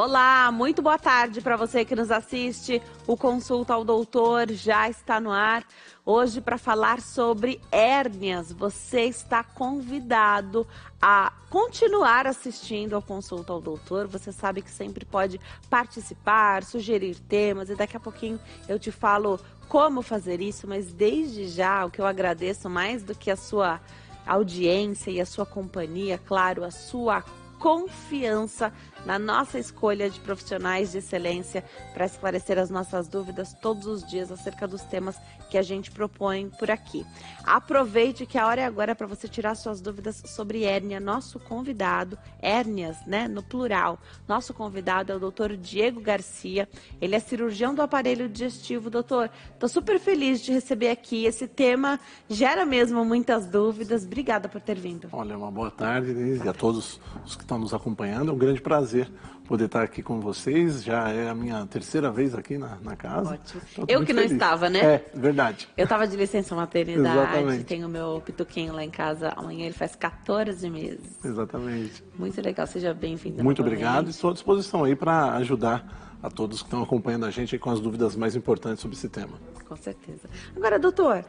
Olá, muito boa tarde para você que nos assiste. O Consulta ao Doutor já está no ar. Hoje para falar sobre hérnias. Você está convidado a continuar assistindo ao Consulta ao Doutor. Você sabe que sempre pode participar, sugerir temas e daqui a pouquinho eu te falo como fazer isso, mas desde já o que eu agradeço mais do que a sua audiência e a sua companhia, claro, a sua confiança na nossa escolha de profissionais de excelência para esclarecer as nossas dúvidas todos os dias acerca dos temas que a gente propõe por aqui. Aproveite que a hora é agora para você tirar suas dúvidas sobre hérnia. Nosso convidado, hérnias, né, no plural. Nosso convidado é o Dr. Diego Garcia. Ele é cirurgião do aparelho digestivo. Doutor, estou super feliz de receber aqui. Esse tema gera mesmo muitas dúvidas. Obrigada por ter vindo. Olha, uma boa tarde, Denise, e a todos os que estão nos acompanhando. É um grande prazer poder estar aqui com vocês. Já é a minha terceira vez aqui na casa. Ótimo. Eu que não estava, né? É, verdade. Eu estava de licença maternidade. Exatamente. Tenho meu pituquinho lá em casa. Amanhã ele faz 14 meses. Exatamente. Muito legal. Seja bem-vindo. Muito obrigado. Estou à disposição aí para ajudar a todos que estão acompanhando a gente aí com as dúvidas mais importantes sobre esse tema. Com certeza. Agora, doutor,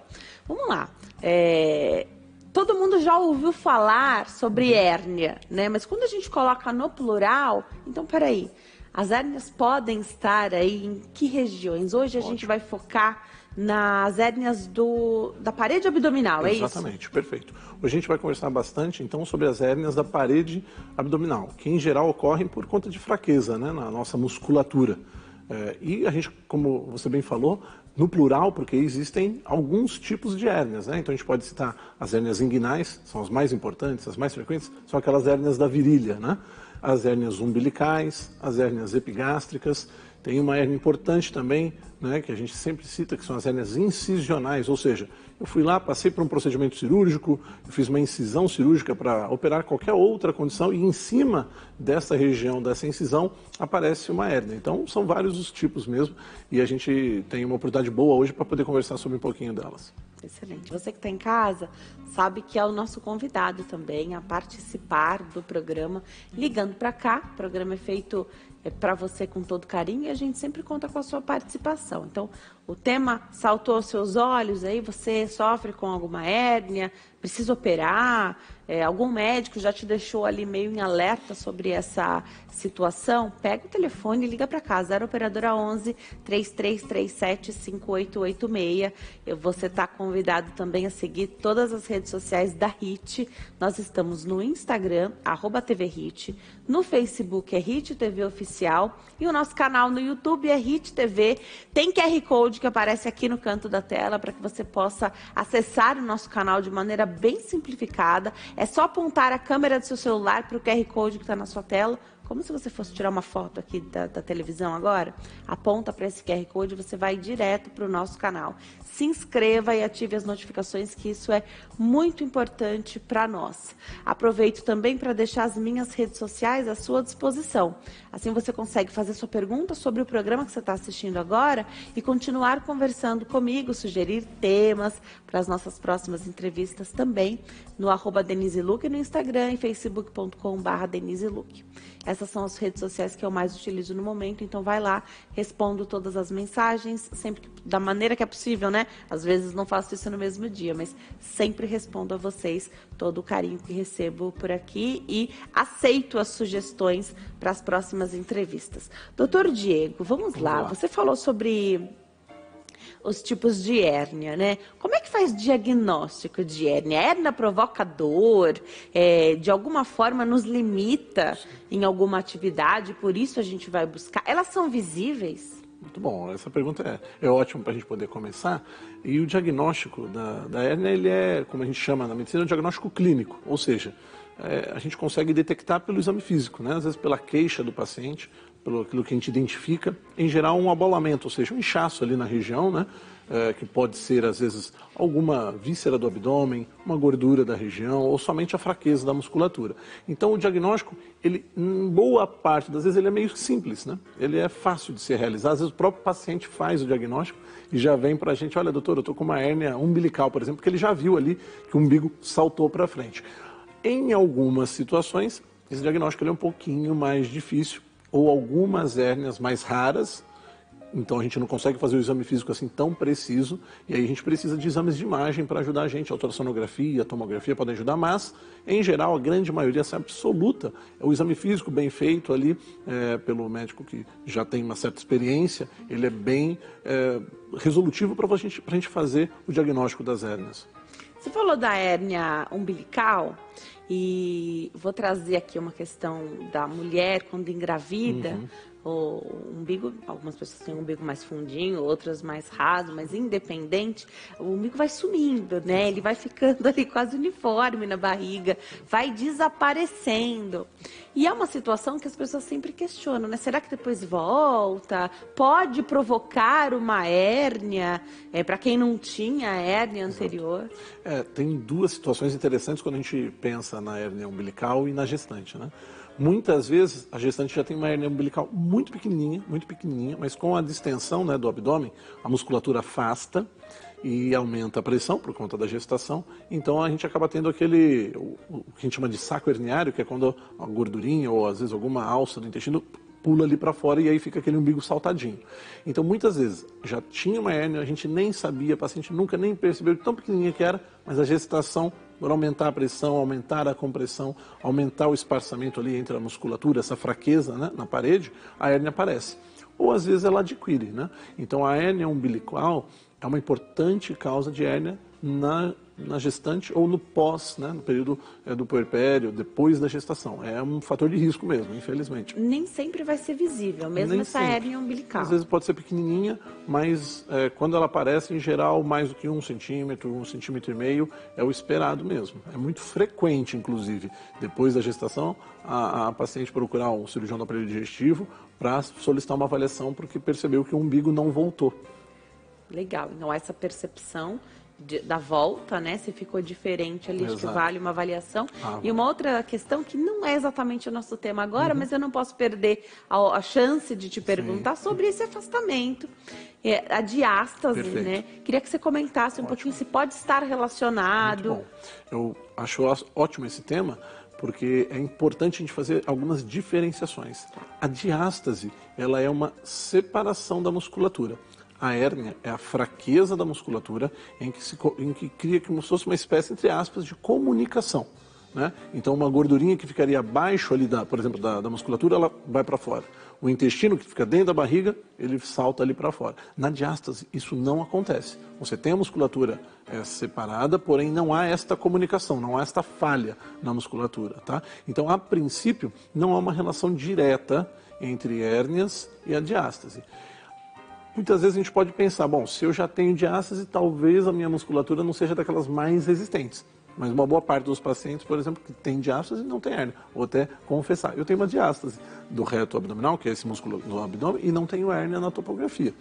vamos lá. Todo mundo já ouviu falar sobre hérnia, né? Mas quando a gente coloca no plural, então peraí, as hérnias podem estar aí em que regiões? Hoje a gente vai focar nas hérnias da parede abdominal, é isso? Exatamente, perfeito. Hoje a gente vai conversar bastante, então, sobre as hérnias da parede abdominal, que em geral ocorrem por conta de fraqueza, né, na nossa musculatura. E a gente, como você bem falou, no plural, porque existem alguns tipos de hérnias, né? Então a gente pode citar as hérnias inguinais, são as mais importantes, as mais frequentes, são aquelas hérnias da virilha, né? As hérnias umbilicais, as hérnias epigástricas. Tem uma hérnia importante também, né, que a gente sempre cita, que são as hérnias incisionais, ou seja, eu fui lá, passei por um procedimento cirúrgico, eu fiz uma incisão cirúrgica para operar qualquer outra condição e em cima dessa região, dessa incisão, aparece uma hérnia. Então, são vários os tipos mesmo e a gente tem uma oportunidade boa hoje para poder conversar sobre um pouquinho delas. Excelente. Você que está em casa sabe que é o nosso convidado também a participar do programa, ligando para cá. O programa é feito para você com todo carinho e a gente sempre conta com a sua participação. Então, o tema saltou aos seus olhos, aí você sofre com alguma hérnia, precisa operar, algum médico já te deixou ali meio em alerta sobre essa situação, pega o telefone e liga para cá, 0 operadora 11 3337 5886. Você está convidado também a seguir todas as redes sociais da HIT. Nós estamos no Instagram, @TVHIT, no Facebook é HIT TV Oficial e o nosso canal no YouTube é HIT TV. Tem QR Code que aparece aqui no canto da tela para que você possa acessar o nosso canal de maneira bem simplificada. É só apontar a câmera do seu celular para o QR Code que está na sua tela, como se você fosse tirar uma foto aqui da televisão agora. Aponta para esse QR Code e você vai direto para o nosso canal. Se inscreva e ative as notificações, que isso é muito importante para nós. Aproveito também para deixar as minhas redes sociais à sua disposição. Assim você consegue fazer sua pergunta sobre o programa que você está assistindo agora e continuar conversando comigo, sugerir temas para as nossas próximas entrevistas também no @DeniseLuque no Instagram e facebook.com/DeniseLuque. Essas são as redes sociais que eu mais utilizo no momento, então vai lá, respondo todas as mensagens, sempre da maneira que é possível, né? Às vezes não faço isso no mesmo dia, mas sempre respondo a vocês todo o carinho que recebo por aqui e aceito as sugestões para as próximas entrevistas. Doutor Diego, vamos lá. Você falou sobre os tipos de hérnia, né? Como é que faz diagnóstico de hérnia? A hérnia provoca dor, de alguma forma nos limita em alguma atividade, por isso a gente vai buscar. Elas são visíveis? Muito bom, essa pergunta é ótima para a gente poder começar. E o diagnóstico da hérnia, ele é, como a gente chama na medicina, um diagnóstico clínico, ou seja, a gente consegue detectar pelo exame físico, né? Às vezes pela queixa do paciente, pelo aquilo que a gente identifica, em geral um abolamento, ou seja, um inchaço ali na região, né? Que pode ser, às vezes, alguma víscera do abdômen, uma gordura da região ou somente a fraqueza da musculatura. Então, o diagnóstico, ele, em boa parte das vezes, ele é meio simples, né? Ele é fácil de ser realizado. Às vezes, o próprio paciente faz o diagnóstico e já vem para a gente, olha, doutor, eu estou com uma hérnia umbilical, por exemplo, porque ele já viu ali que o umbigo saltou para frente. Em algumas situações, esse diagnóstico ele é um pouquinho mais difícil, ou algumas hérnias mais raras. Então a gente não consegue fazer o exame físico assim tão preciso, e aí a gente precisa de exames de imagem para ajudar a gente. A ultrassonografia, a tomografia podem ajudar, mas em geral a grande maioria, essa absoluta, é o exame físico bem feito ali pelo médico que já tem uma certa experiência, ele é bem resolutivo para a gente fazer o diagnóstico das hérnias. Você falou da hérnia umbilical e vou trazer aqui uma questão da mulher quando engravida. O umbigo, algumas pessoas têm um umbigo mais fundinho, outras mais raso, mas independente, o umbigo vai sumindo, né? Ele vai ficando ali quase uniforme na barriga, vai desaparecendo. E é uma situação que as pessoas sempre questionam, né? Será que depois volta? Pode provocar uma hérnia, para quem não tinha hérnia anterior? Tem duas situações interessantes quando a gente pensa na hérnia umbilical e na gestante, né? Muitas vezes a gestante já tem uma hérnia umbilical muito pequenininha, mas com a distensão, né, do abdômen, a musculatura afasta e aumenta a pressão por conta da gestação. Então a gente acaba tendo o que a gente chama de saco herniário, que é quando a gordurinha ou às vezes alguma alça do intestino pula ali para fora e aí fica aquele umbigo saltadinho. Então muitas vezes já tinha uma hérnia, a gente nem sabia, a paciente nunca nem percebeu de tão pequenininha que era, mas a gestação, por aumentar a pressão, aumentar a compressão, aumentar o espaçamento ali entre a musculatura, essa fraqueza, né, na parede, a hérnia aparece. Ou às vezes ela adquire, né? Então a hérnia umbilical é uma importante causa de hérnia na gestante ou no pós, né, no período do puerpério, depois da gestação. É um fator de risco mesmo, infelizmente. Nem sempre vai ser visível, mesmo Nem essa sempre. hérnia umbilical. Às vezes pode ser pequenininha, mas quando ela aparece, em geral, mais do que 1 centímetro, 1,5 centímetros, é o esperado mesmo. É muito frequente, inclusive, depois da gestação, a paciente procurar um cirurgião do aparelho digestivo para solicitar uma avaliação porque percebeu que o umbigo não voltou. Legal, então essa percepção da volta, né? Se ficou diferente ali, acho que vale uma avaliação. E uma outra questão que não é exatamente o nosso tema agora, mas eu não posso perder a chance de te perguntar sobre esse afastamento, a diástase, né? Queria que você comentasse um pouquinho se pode estar relacionado. Muito bom. Eu acho ótimo esse tema, porque é importante a gente fazer algumas diferenciações. A diástase, ela é uma separação da musculatura. A hérnia é a fraqueza da musculatura em que cria como se fosse uma espécie, entre aspas, de comunicação, né? Então, uma gordurinha que ficaria abaixo ali, por exemplo, da musculatura, ela vai para fora. O intestino que fica dentro da barriga, ele salta ali para fora. Na diástase, isso não acontece. Você tem a musculatura separada, porém não há esta comunicação, não há esta falha na musculatura, tá? Então, a princípio, não há uma relação direta entre hérnias e a diástase. Muitas vezes a gente pode pensar, bom, se eu já tenho diástase, talvez a minha musculatura não seja daquelas mais resistentes. Mas uma boa parte dos pacientes, por exemplo, que tem diástase não tem hérnia. Ou até confessar, eu tenho uma diástase do reto abdominal, que é esse músculo do abdômen, e não tenho hérnia na topografia.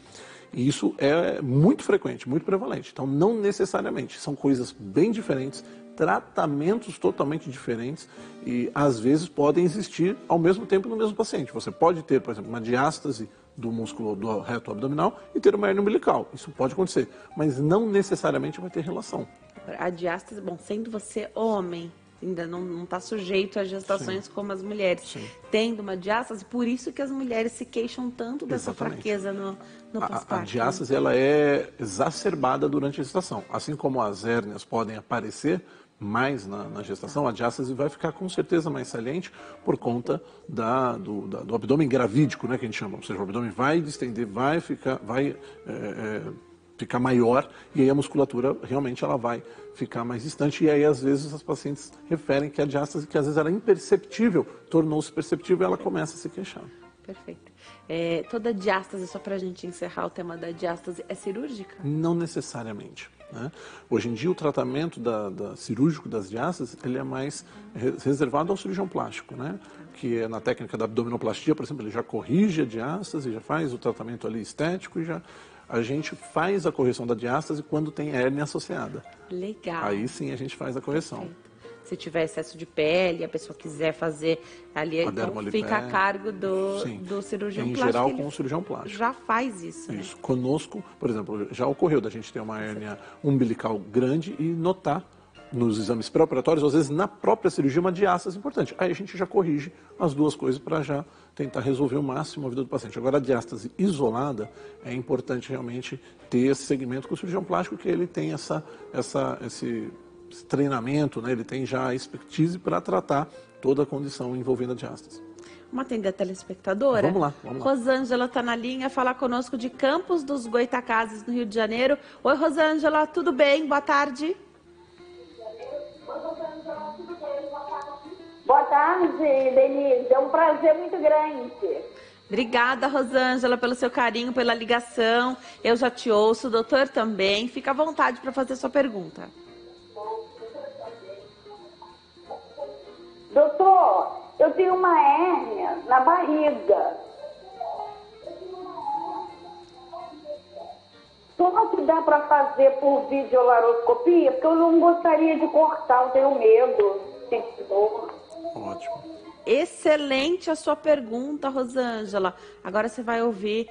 E isso é muito frequente, muito prevalente. Então, não necessariamente, são coisas bem diferentes, tratamentos totalmente diferentes e, às vezes, podem existir ao mesmo tempo no mesmo paciente. Você pode ter, por exemplo, uma diástase do músculo do reto abdominal e ter uma hérnia umbilical. Isso pode acontecer, mas não necessariamente vai ter relação. A diástase, bom, sendo você homem, ainda não está sujeito a gestações como as mulheres, tendo uma diástase, por isso que as mulheres se queixam tanto dessa fraqueza no pós-parto. A diástase, ela é exacerbada durante a gestação. Assim como as hérnias podem aparecer mais na gestação, a diástase vai ficar com certeza mais saliente por conta do abdômen gravídico, né, que a gente chama. Ou seja, o abdômen vai distender, vai ficar maior e aí a musculatura realmente ela vai ficar mais distante. E aí, às vezes, as pacientes referem que a diástase, que às vezes era imperceptível, tornou-se perceptível e ela começa a se queixar. Perfeito. Toda diástase, só para a gente encerrar o tema da diástase, é cirúrgica? Não necessariamente, né? Hoje em dia, o tratamento cirúrgico das diástases, ele é mais reservado ao cirurgião plástico, né? Que é na técnica da abdominoplastia, por exemplo, ele já corrige a diástase, já faz o tratamento ali estético e a gente faz a correção da diástase quando tem hérnia associada. Legal. Aí sim a gente faz a correção. Perfeito. Se tiver excesso de pele, a pessoa quiser fazer ali, então fica a cargo do cirurgião plástico. Em geral, com o cirurgião plástico. Já faz isso, Isso. Né? Conosco, por exemplo, já ocorreu da gente ter uma hérnia umbilical grande e notar nos exames pré-operatórios, às vezes na própria cirurgia, uma diástase importante. Aí a gente já corrige as duas coisas para já tentar resolver o máximo a vida do paciente. Agora, a diástase isolada, é importante realmente ter esse segmento com o cirurgião plástico, que ele tem esse treinamento, né? Ele tem já a expertise para tratar toda a condição envolvendo a diástase. Vamos atender a telespectadora? Vamos lá, vamos lá. Rosângela está na linha, falar conosco de Campos dos Goytacazes, no Rio de Janeiro. Oi, Rosângela, tudo bem? Boa tarde. Boa tarde, Denise. É um prazer muito grande. Obrigada, Rosângela, pelo seu carinho, pela ligação. Eu já te ouço, o doutor também. Fica à vontade para fazer sua pergunta. Doutor, eu tenho uma hérnia na barriga. Como que dá para fazer por videolaroscopia? Porque eu não gostaria de cortar, eu tenho medo. Sinto dor. Ótimo. Excelente a sua pergunta, Rosângela. Agora você vai ouvir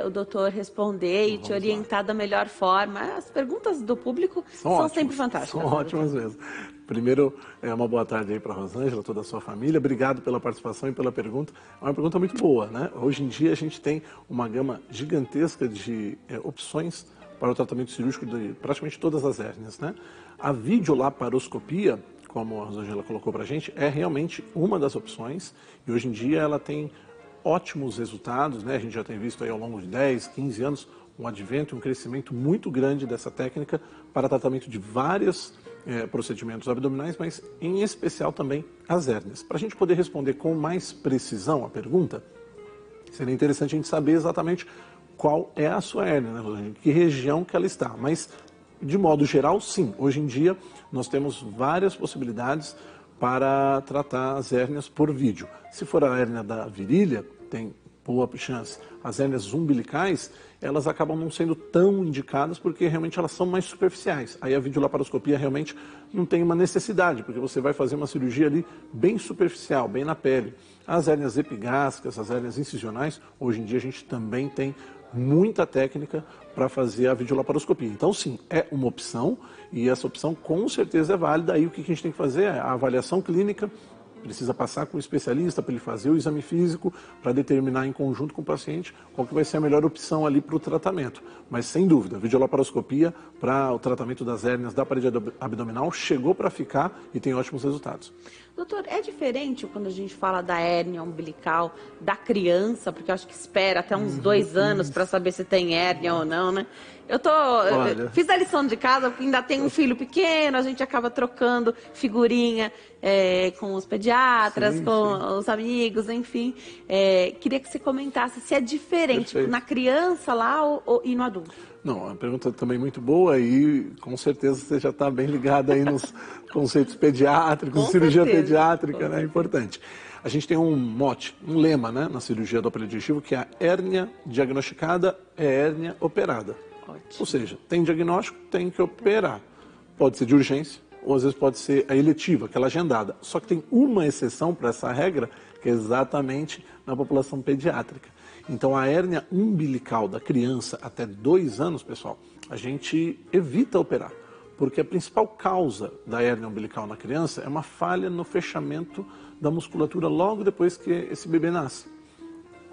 o doutor responder e te orientar da melhor forma. As perguntas do público são sempre fantásticas. São ótimas mesmo. Primeiro, uma boa tarde aí para a Rosângela, toda a sua família. Obrigado pela participação e pela pergunta. É uma pergunta muito boa, né? Hoje em dia a gente tem uma gama gigantesca de opções para o tratamento cirúrgico de praticamente todas as hérnias, né? A videolaparoscopia, como a Rosângela colocou para a gente, é realmente uma das opções e hoje em dia ela tem ótimos resultados, né? A gente já tem visto aí ao longo de 10, 15 anos um advento, um crescimento muito grande dessa técnica para tratamento de vários procedimentos abdominais, mas em especial também as hérnias. Para a gente poder responder com mais precisão a pergunta, seria interessante a gente saber exatamente qual é a sua hérnia, né, Rosângela? Que região que ela está, mas de modo geral, sim. Hoje em dia, nós temos várias possibilidades para tratar as hérnias por vídeo. Se for a hérnia da virilha, tem boa chance. As hérnias umbilicais, elas acabam não sendo tão indicadas porque realmente elas são mais superficiais. Aí a videolaparoscopia realmente não tem uma necessidade, porque você vai fazer uma cirurgia ali bem superficial, bem na pele. As hérnias epigástricas, as hérnias incisionais, hoje em dia a gente também tem muita técnica para fazer a videolaparoscopia. Então, sim, é uma opção e essa opção com certeza é válida. Aí o que a gente tem que fazer é a avaliação clínica, precisa passar com o especialista para ele fazer o exame físico, para determinar em conjunto com o paciente qual que vai ser a melhor opção ali para o tratamento. Mas, sem dúvida, a videolaparoscopia para o tratamento das hérnias da parede abdominal chegou para ficar e tem ótimos resultados. Doutor, é diferente quando a gente fala da hérnia umbilical da criança, porque eu acho que espera até uns 2 anos para saber se tem hérnia ou não, né? Eu fiz a lição de casa, porque ainda tem um filho pequeno, a gente acaba trocando figurinha com os pediatras, com os amigos, enfim. Queria que você comentasse se é diferente na criança lá e no adulto. Não, a pergunta também muito boa e com certeza você já está bem ligado aí nos conceitos pediátricos, cirurgia pediátrica, né? É importante. A gente tem um mote, um lema, né, na cirurgia do aparelho digestivo, que é a hérnia diagnosticada é hérnia operada. Ótimo. Ou seja, tem diagnóstico, tem que operar. Pode ser de urgência, ou às vezes pode ser a eletiva, aquela agendada. Só que tem uma exceção para essa regra, que é exatamente na população pediátrica. Então, a hérnia umbilical da criança até 2 anos, pessoal, a gente evita operar, porque a principal causa da hérnia umbilical na criança é uma falha no fechamento da musculatura logo depois que esse bebê nasce.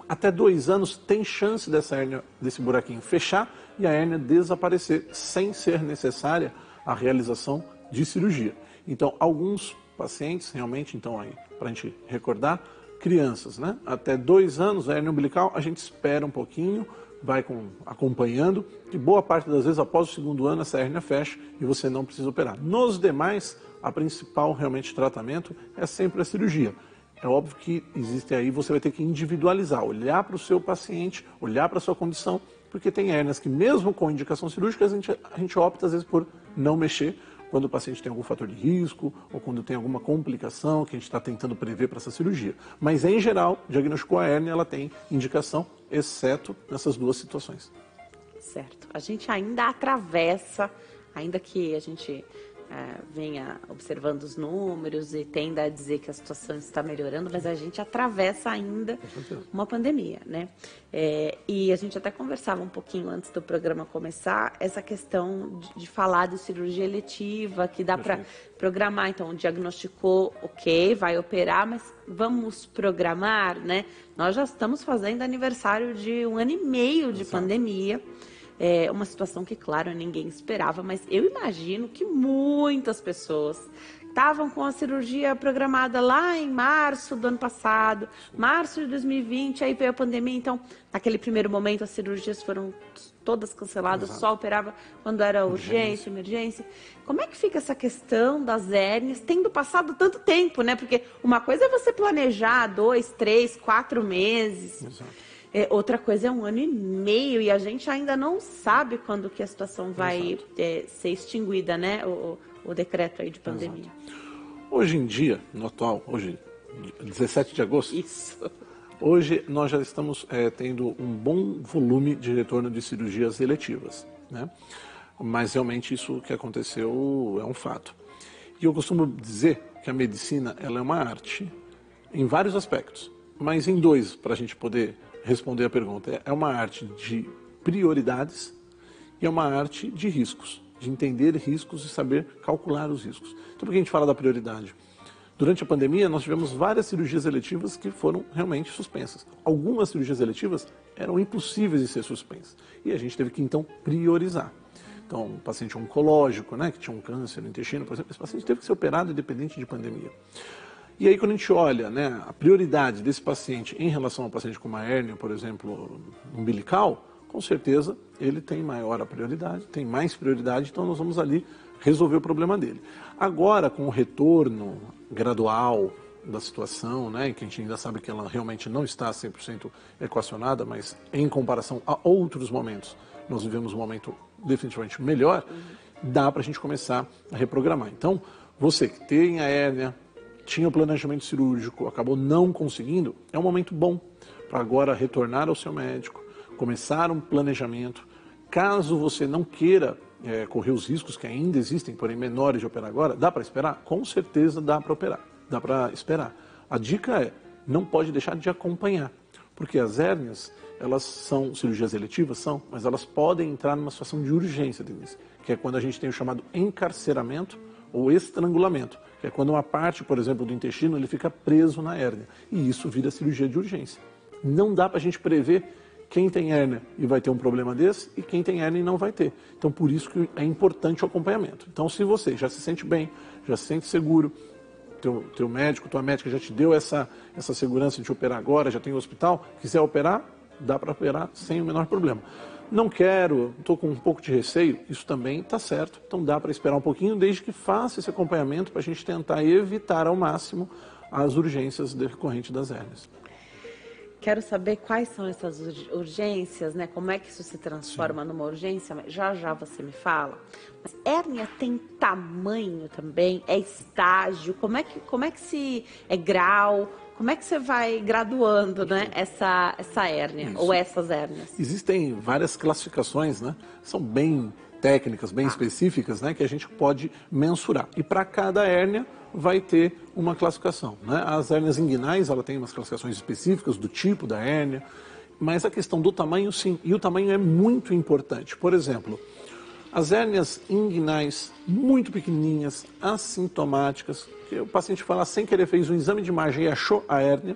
Até 2 anos tem chance dessa hérnia, desse buraquinho fechar e a hérnia desaparecer sem ser necessária a realização de cirurgia. Então, alguns pacientes, realmente, então aí, para a gente recordar, crianças, né? Até 2 anos, a hérnia umbilical, a gente espera um pouquinho, vai acompanhando, e boa parte das vezes, após o 2º ano, essa hérnia fecha e você não precisa operar. Nos demais, a principal realmente tratamento é sempre a cirurgia. É óbvio que existe aí, você vai ter que individualizar, olhar para o seu paciente, olhar para a sua condição, porque tem hérnias que mesmo com indicação cirúrgica, a gente opta às vezes por não mexer, quando o paciente tem algum fator de risco ou quando tem alguma complicação que a gente está tentando prever para essa cirurgia. Mas, em geral, diagnosticou a hérnia, ela tem indicação, exceto nessas 2 situações. Certo. A gente ainda atravessa, ainda que a gente venha observando os números e tenda a dizer que a situação está melhorando, mas a gente atravessa ainda uma pandemia, né? E a gente até conversava um pouquinho antes do programa começar, essa questão de falar de cirurgia eletiva, que dá para programar. Então, diagnosticou, ok, vai operar, mas vamos programar, né? Nós já estamos fazendo aniversário de 1 ano e meio de pandemia. É uma situação que, claro, ninguém esperava, mas eu imagino que muitas pessoas estavam com a cirurgia programada lá em março do ano passado, março de 2020, aí veio a pandemia, então, naquele primeiro momento, as cirurgias foram todas canceladas, só operava quando era urgência, emergência. Como é que fica essa questão das hérnias, tendo passado tanto tempo, né? Porque uma coisa é você planejar 2, 3, 4 meses. Exato. Outra coisa é 1 ano e meio e a gente ainda não sabe quando que a situação vai ser extinguida, né? O decreto aí de pandemia. Exato. Hoje em dia, no atual, hoje, 17 de agosto, Isso. hoje nós já estamos tendo um bom volume de retorno de cirurgias eletivas, né? Mas realmente isso que aconteceu é um fato. E eu costumo dizer que a medicina ela é uma arte em vários aspectos, mas em 2 para a gente poder responder a pergunta. É uma arte de prioridades e é uma arte de riscos, de entender riscos e saber calcular os riscos. Então, por que a gente fala da prioridade? Durante a pandemia, nós tivemos várias cirurgias eletivas que foram realmente suspensas. Algumas cirurgias eletivas eram impossíveis de ser suspensas. E a gente teve que, então, priorizar. Então, um paciente oncológico, né, que tinha um câncer no intestino, por exemplo, esse paciente teve que ser operado independente de pandemia. E aí, quando a gente olha, né, a prioridade desse paciente em relação ao paciente com uma hérnia, por exemplo, umbilical, com certeza ele tem maior a prioridade, tem mais prioridade, então nós vamos ali resolver o problema dele. Agora, com o retorno gradual da situação, né, em que a gente ainda sabe que ela realmente não está 100% equacionada, mas em comparação a outros momentos, nós vivemos um momento definitivamente melhor, dá para a gente começar a reprogramar. Então, você que tem a hérnia, tinha o planejamento cirúrgico, acabou não conseguindo, é um momento bom para agora retornar ao seu médico, começar um planejamento. Caso você não queira correr os riscos que ainda existem, porém menores de operar agora, dá para esperar? Com certeza dá para operar, dá para esperar. A dica é, não pode deixar de acompanhar, porque as hérnias, elas são cirurgias eletivas, mas elas podem entrar numa situação de urgência, Denise, que é quando a gente tem o chamado encarceramento ou estrangulamento, que é quando uma parte, por exemplo, do intestino, ele fica preso na hérnia. E isso vira cirurgia de urgência. Não dá para a gente prever quem tem hérnia e vai ter um problema desse e quem tem hérnia e não vai ter. Então, por isso que é importante o acompanhamento. Então, se você já se sente bem, já se sente seguro, teu médico, tua médica já te deu essa segurança de operar agora, já tem o hospital, quiser operar, dá para operar sem o menor problema. Não quero, estou com um pouco de receio, isso também está certo, então dá para esperar um pouquinho, desde que faça esse acompanhamento para a gente tentar evitar ao máximo as urgências decorrentes das hérnias. Quero saber quais são essas urgências, né? Como é que isso se transforma numa urgência? Já já você me fala. Mas hérnia tem tamanho também? É estágio? Como é que se é grau? Como é que você vai graduando, né, essa hérnia ou essas hérnias? Existem várias classificações, né? São bem técnicas, bem específicas, né, que a gente pode mensurar. E para cada hérnia vai ter uma classificação, né? As hérnias inguinais, ela tem umas classificações específicas do tipo da hérnia, mas a questão do tamanho, sim. E o tamanho é muito importante. Por exemplo, as hérnias inguinais muito pequenininhas, assintomáticas, que o paciente fala sem querer fez um exame de imagem e achou a hérnia,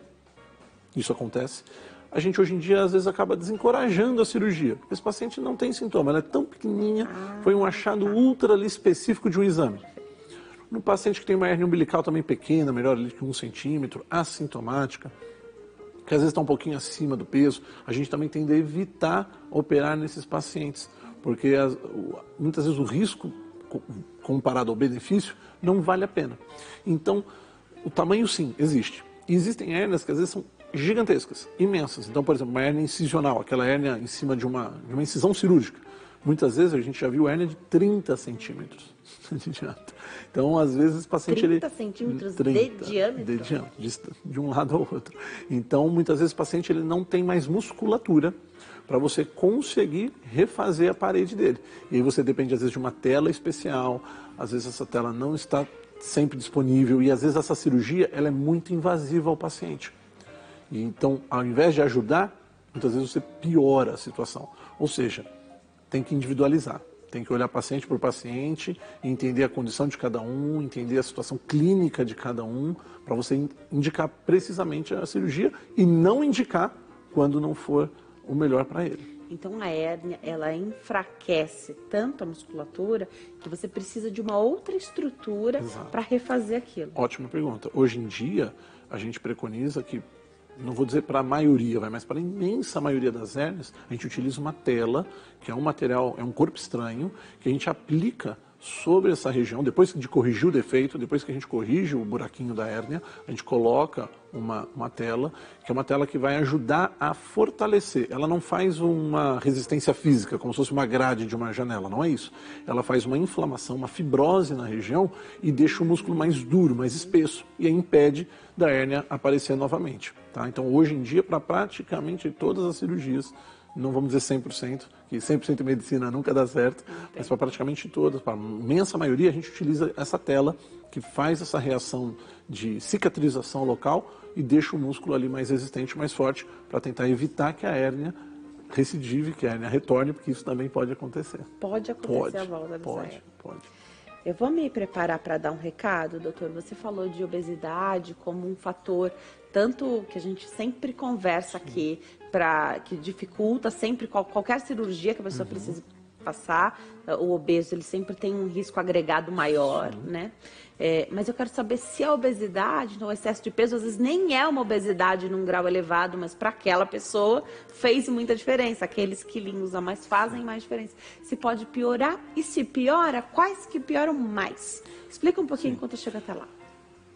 isso acontece, a gente hoje em dia às vezes acaba desencorajando a cirurgia, porque esse paciente não tem sintoma, ela é tão pequenininha, foi um achado ultra ali específico de um exame. No paciente que tem uma hérnia umbilical também pequena, melhor ali que 1 centímetro, assintomática, que às vezes está um pouquinho acima do peso, a gente também tende a evitar operar nesses pacientes, porque muitas vezes o risco comparado ao benefício não vale a pena. Então, o tamanho sim, existe. E existem hérnias que às vezes são gigantescas, imensas. Então, por exemplo, uma hérnia incisional, aquela hérnia em cima de uma incisão cirúrgica, Muitas vezes a gente já viu hérnia de 30 centímetros de diâmetro. Então, às vezes, o paciente... 30 centímetros de diâmetro? De um lado ao outro. Então, muitas vezes, o paciente ele não tem mais musculatura para você conseguir refazer a parede dele. E aí você depende, às vezes, de uma tela especial, às vezes essa tela não está sempre disponível e, às vezes, essa cirurgia ela é muito invasiva ao paciente. E, então, ao invés de ajudar, muitas vezes você piora a situação. Ou seja, tem que individualizar. Tem que olhar paciente por paciente, entender a condição de cada um, entender a situação clínica de cada um, para você indicar precisamente a cirurgia e não indicar quando não for o melhor para ele. Então a hérnia, ela enfraquece tanto a musculatura que você precisa de uma outra estrutura para refazer aquilo. Ótima pergunta. Hoje em dia, a gente preconiza que, não vou dizer para a maioria, mas para a imensa maioria das hérnias, a gente utiliza uma tela, que é um material, é um corpo estranho, que a gente aplica sobre essa região, depois de corrigir o defeito, depois que a gente corrige o buraquinho da hérnia, a gente coloca uma tela, que é uma tela que vai ajudar a fortalecer. Ela não faz uma resistência física, como se fosse uma grade de uma janela, não é isso. Ela faz uma inflamação, uma fibrose na região e deixa o músculo mais duro, mais espesso, e aí impede da hérnia aparecer novamente. Tá? Então, hoje em dia, para praticamente todas as cirurgias, não vamos dizer 100%, que 100% de medicina nunca dá certo, mas para praticamente todas, para a imensa maioria, a gente utiliza essa tela que faz essa reação de cicatrização local e deixa o músculo ali mais resistente, mais forte, para tentar evitar que a hérnia recidive, que a hérnia retorne, porque isso também pode acontecer. Pode acontecer a volta dessa hérnia. Pode. Eu vou me preparar para dar um recado, doutor. Você falou de obesidade como um fator, tanto que a gente sempre conversa aqui, que dificulta sempre qualquer cirurgia que a pessoa precise passar. O obeso, ele sempre tem um risco agregado maior, né? Mas eu quero saber se a obesidade, então o excesso de peso, às vezes nem é uma obesidade num grau elevado, mas para aquela pessoa fez muita diferença. Aqueles quilinhos a mais fazem mais diferença. Se pode piorar e se piora, quais que pioram mais? Explica um pouquinho enquanto eu chego até lá.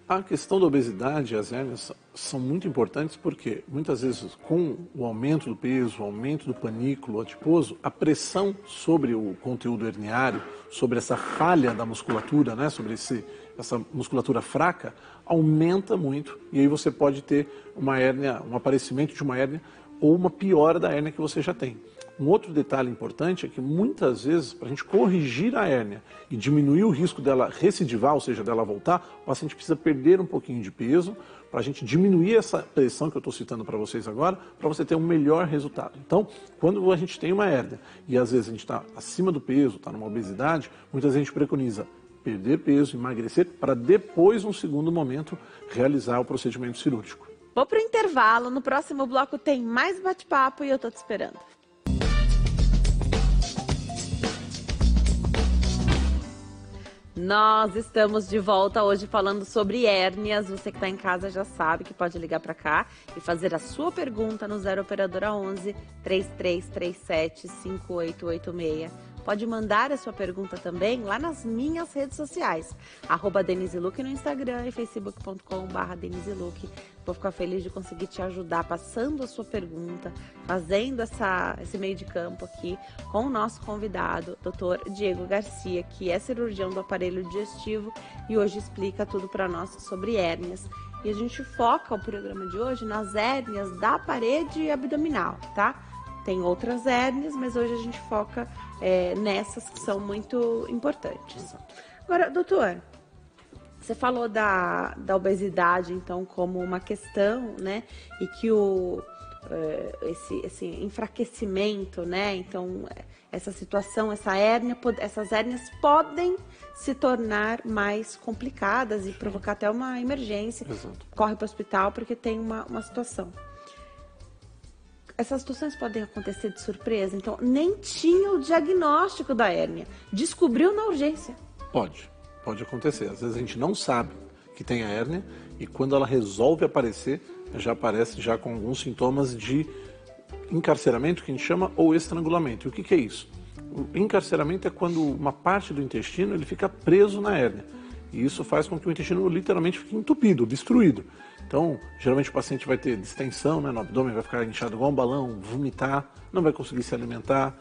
A questão da obesidade e as hérnias são muito importantes porque, muitas vezes, com o aumento do peso, o aumento do panículo adiposo, a pressão sobre o conteúdo herniário, sobre essa falha da musculatura, né, sobre essa musculatura fraca, aumenta muito e aí você pode ter uma hérnia, um aparecimento de uma hérnia ou uma piora da hérnia que você já tem. Um outro detalhe importante é que muitas vezes, para a gente corrigir a hérnia e diminuir o risco dela recidivar, ou seja, dela voltar, o paciente precisa perder um pouquinho de peso para a gente diminuir essa pressão que eu estou citando para vocês agora, para você ter um melhor resultado. Então, quando a gente tem uma hérnia e às vezes a gente está acima do peso, está numa obesidade, muitas vezes a gente preconiza perder peso, emagrecer, para depois, num segundo momento, realizar o procedimento cirúrgico. Vou para o intervalo, no próximo bloco tem mais bate-papo e eu estou te esperando. Nós estamos de volta hoje falando sobre hérnias. Você que está em casa já sabe que pode ligar para cá e fazer a sua pergunta no 0 Operadora 11 3337 5886. Pode mandar a sua pergunta também lá nas minhas redes sociais, @DeniseLuque no Instagram e facebook.com/DeniseLuque. Vou ficar feliz de conseguir te ajudar passando a sua pergunta, fazendo esse meio de campo aqui com o nosso convidado, Dr. Diego Garcia, que é cirurgião do aparelho digestivo e hoje explica tudo para nós sobre hérnias. E a gente foca o programa de hoje nas hérnias da parede abdominal, tá? Tem outras hérnias, mas hoje a gente foca nessas que são muito importantes. Agora, doutor, você falou da obesidade, então, como uma questão, né? E que esse enfraquecimento, né? Então, essa situação, essas hérnias podem se tornar mais complicadas e provocar até uma emergência. Exato. Corre para o hospital porque tem uma situação. Essas situações podem acontecer de surpresa, então nem tinha o diagnóstico da hérnia, descobriu na urgência. Pode acontecer. Às vezes a gente não sabe que tem a hérnia e quando ela resolve aparecer, já aparece já com alguns sintomas de encarceramento, que a gente chama, ou estrangulamento. E o que é isso? O encarceramento é quando uma parte do intestino ele fica preso na hérnia. E isso faz com que o intestino literalmente fique entupido, obstruído. Então, geralmente o paciente vai ter distensão, né, no abdômen, vai ficar inchado igual um balão, vomitar, não vai conseguir se alimentar.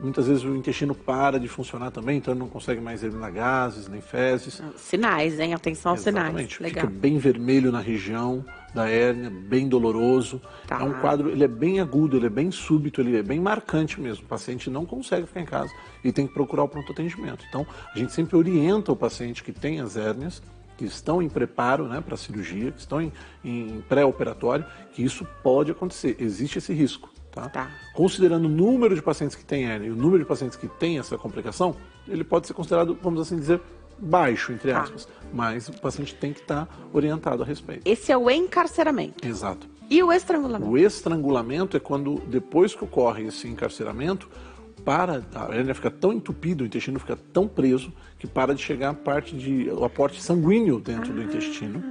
Muitas vezes o intestino para de funcionar também, então ele não consegue mais eliminar gases, nem fezes. Sinais, hein? Atenção aos Exatamente. sinais. Fica Legal. bem vermelho na região da hérnia, bem doloroso. Tá. É um quadro, ele é bem agudo, ele é bem súbito, ele é bem marcante mesmo. O paciente não consegue ficar em casa e tem que procurar o pronto atendimento. Então, a gente sempre orienta o paciente que tem as hérnias, que estão em preparo, né, para a cirurgia, que estão em pré-operatório, que isso pode acontecer, existe esse risco. Tá? Considerando o número de pacientes que têm hérnia e o número de pacientes que têm essa complicação, ele pode ser considerado, vamos assim dizer, baixo, entre aspas. Mas o paciente tem que estar orientado a respeito. Esse é o encarceramento. Exato. E o estrangulamento? O estrangulamento é quando, depois que ocorre esse encarceramento, a hérnia fica tão entupida, o intestino fica tão preso, que para de chegar o aporte sanguíneo dentro do intestino.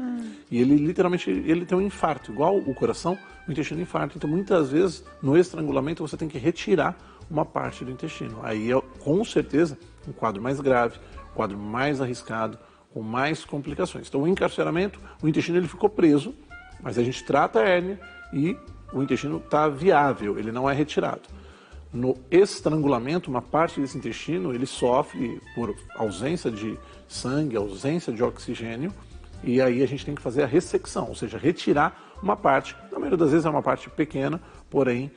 E ele literalmente tem um infarto, igual o coração, o intestino infarta. Então, muitas vezes, no estrangulamento, você tem que retirar uma parte do intestino. Aí é, com certeza, um quadro mais grave, um quadro mais arriscado, com mais complicações. Então, o encarceramento, o intestino ele ficou preso, mas a gente trata a hérnia e o intestino está viável, ele não é retirado. No estrangulamento, uma parte desse intestino, ele sofre por ausência de sangue, ausência de oxigênio, e aí a gente tem que fazer a ressecção, ou seja, retirar uma parte. Na maioria das vezes é uma parte pequena, porém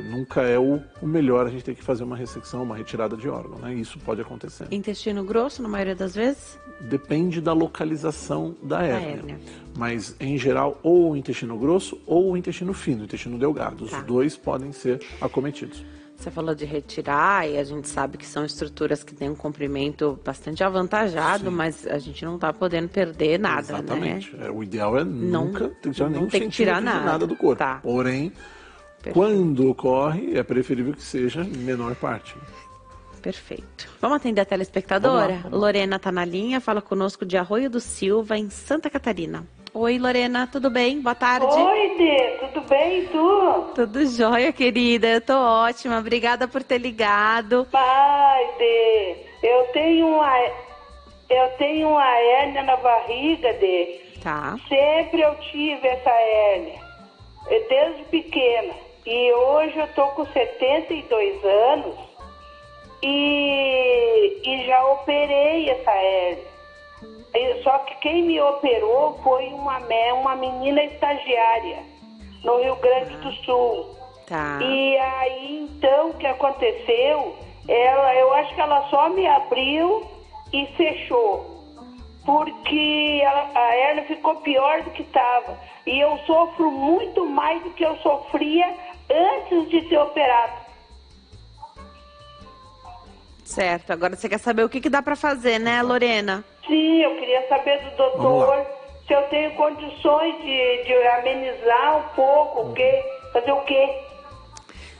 nunca é o melhor a gente ter que fazer uma ressecção, uma retirada de órgão, né? Isso pode acontecer. Intestino grosso, na maioria das vezes? Depende da localização da hérnia. Mas, em geral, ou o intestino grosso ou o intestino fino, o intestino delgado. Os dois podem ser acometidos. Você falou de retirar e a gente sabe que são estruturas que têm um comprimento bastante avantajado, sim, mas a gente não está podendo perder nada, exatamente, né? O ideal é nunca tirar nenhum tem que tirar nada do corpo. Tá. Porém, perfeito, quando ocorre, é preferível que seja em menor parte. Perfeito. Vamos atender a telespectadora? Vamos lá. Lorena está na linha, fala conosco de Arroio do Silva, em Santa Catarina. Oi, Lorena, tudo bem? Boa tarde. Oi, Dê, tudo bem e tu? Tudo jóia, querida. Eu tô ótima. Obrigada por ter ligado. Pai, Dê, eu tenho uma hérnia na barriga, Dê. Tá. Sempre eu tive essa hérnia, desde pequena. E hoje eu tô com 72 anos e já operei essa hérnia. Só que quem me operou foi uma menina estagiária no Rio Grande do Sul. Tá. E aí, então, o que aconteceu? Eu acho que ela só me abriu e fechou. Porque a hérnia ficou pior do que estava. E eu sofro muito mais do que eu sofria antes de ser operado. Certo. Agora você quer saber o que dá para fazer, né, Lorena? Sim, eu queria saber do doutor se eu tenho condições de amenizar um pouco, fazer o quê?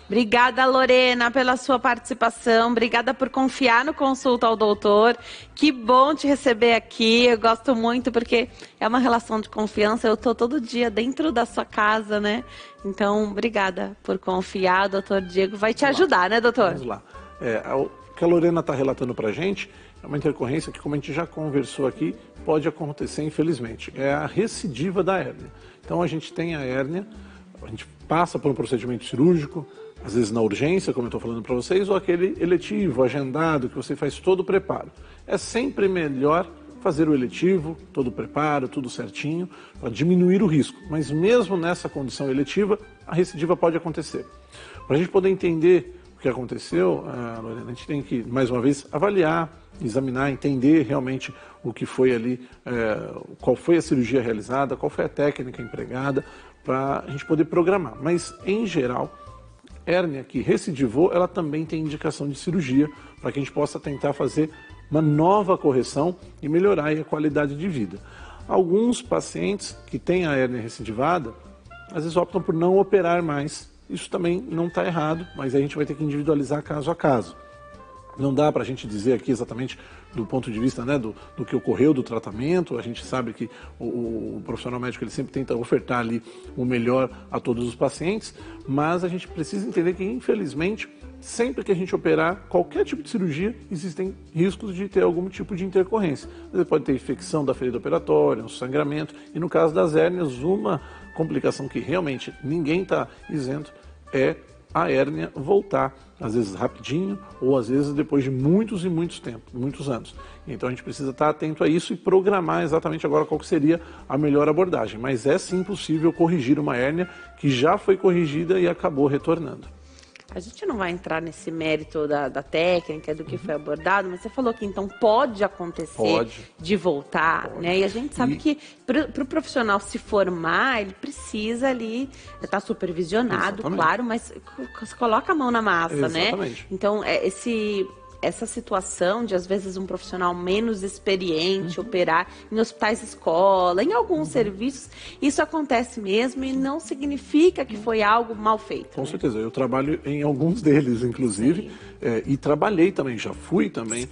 Obrigada, Lorena, pela sua participação. Obrigada por confiar no Consulta ao Doutor. Que bom te receber aqui. Eu gosto muito porque é uma relação de confiança. Eu estou todo dia dentro da sua casa, né? Então, obrigada por confiar. O doutor Diego vai te ajudar, né, doutor? Vamos lá. O que a Lorena está relatando para a gente é uma intercorrência que, como a gente já conversou aqui, pode acontecer, infelizmente. É a recidiva da hérnia. Então, a gente tem a hérnia, a gente passa por um procedimento cirúrgico, às vezes na urgência, como eu estou falando para vocês, ou aquele eletivo, agendado, que você faz todo o preparo. É sempre melhor fazer o eletivo, todo o preparo, tudo certinho, para diminuir o risco. Mas mesmo nessa condição eletiva, a recidiva pode acontecer. Para a gente poder entender o que aconteceu, Lorena, a gente tem que, mais uma vez, avaliar, examinar, entender realmente o que foi ali, qual foi a cirurgia realizada, qual foi a técnica empregada, para a gente poder programar. Mas, em geral, hérnia que recidivou, ela também tem indicação de cirurgia para que a gente possa tentar fazer uma nova correção e melhorar aí a qualidade de vida. Alguns pacientes que têm a hérnia recidivada, às vezes optam por não operar mais. Isso também não está errado, mas a gente vai ter que individualizar caso a caso. Não dá para a gente dizer aqui exatamente do ponto de vista, né, do que ocorreu do tratamento. A gente sabe que o profissional médico ele sempre tenta ofertar ali o melhor a todos os pacientes, mas a gente precisa entender que, infelizmente, sempre que a gente operar qualquer tipo de cirurgia, existem riscos de ter algum tipo de intercorrência. Você pode ter infecção da ferida operatória, um sangramento, e no caso das hérnias, uma complicação que realmente ninguém está isento é a hérnia voltar, às vezes rapidinho, ou às vezes depois de muitos e muitos anos. Então a gente precisa estar atento a isso e programar exatamente agora qual que seria a melhor abordagem. Mas é sim possível corrigir uma hérnia que já foi corrigida e acabou retornando. A gente não vai entrar nesse mérito da técnica, do que foi abordado, mas você falou que então pode acontecer de voltar, né? E a gente sabe que para o profissional se formar, ele precisa ali estar supervisionado, claro, mas coloca a mão na massa, né? Então, essa situação de, às vezes, um profissional menos experiente operar em hospitais escola, em alguns serviços, isso acontece mesmo e não significa que foi algo mal feito. Com certeza, eu trabalho em alguns deles, inclusive, e trabalhei também, já fui também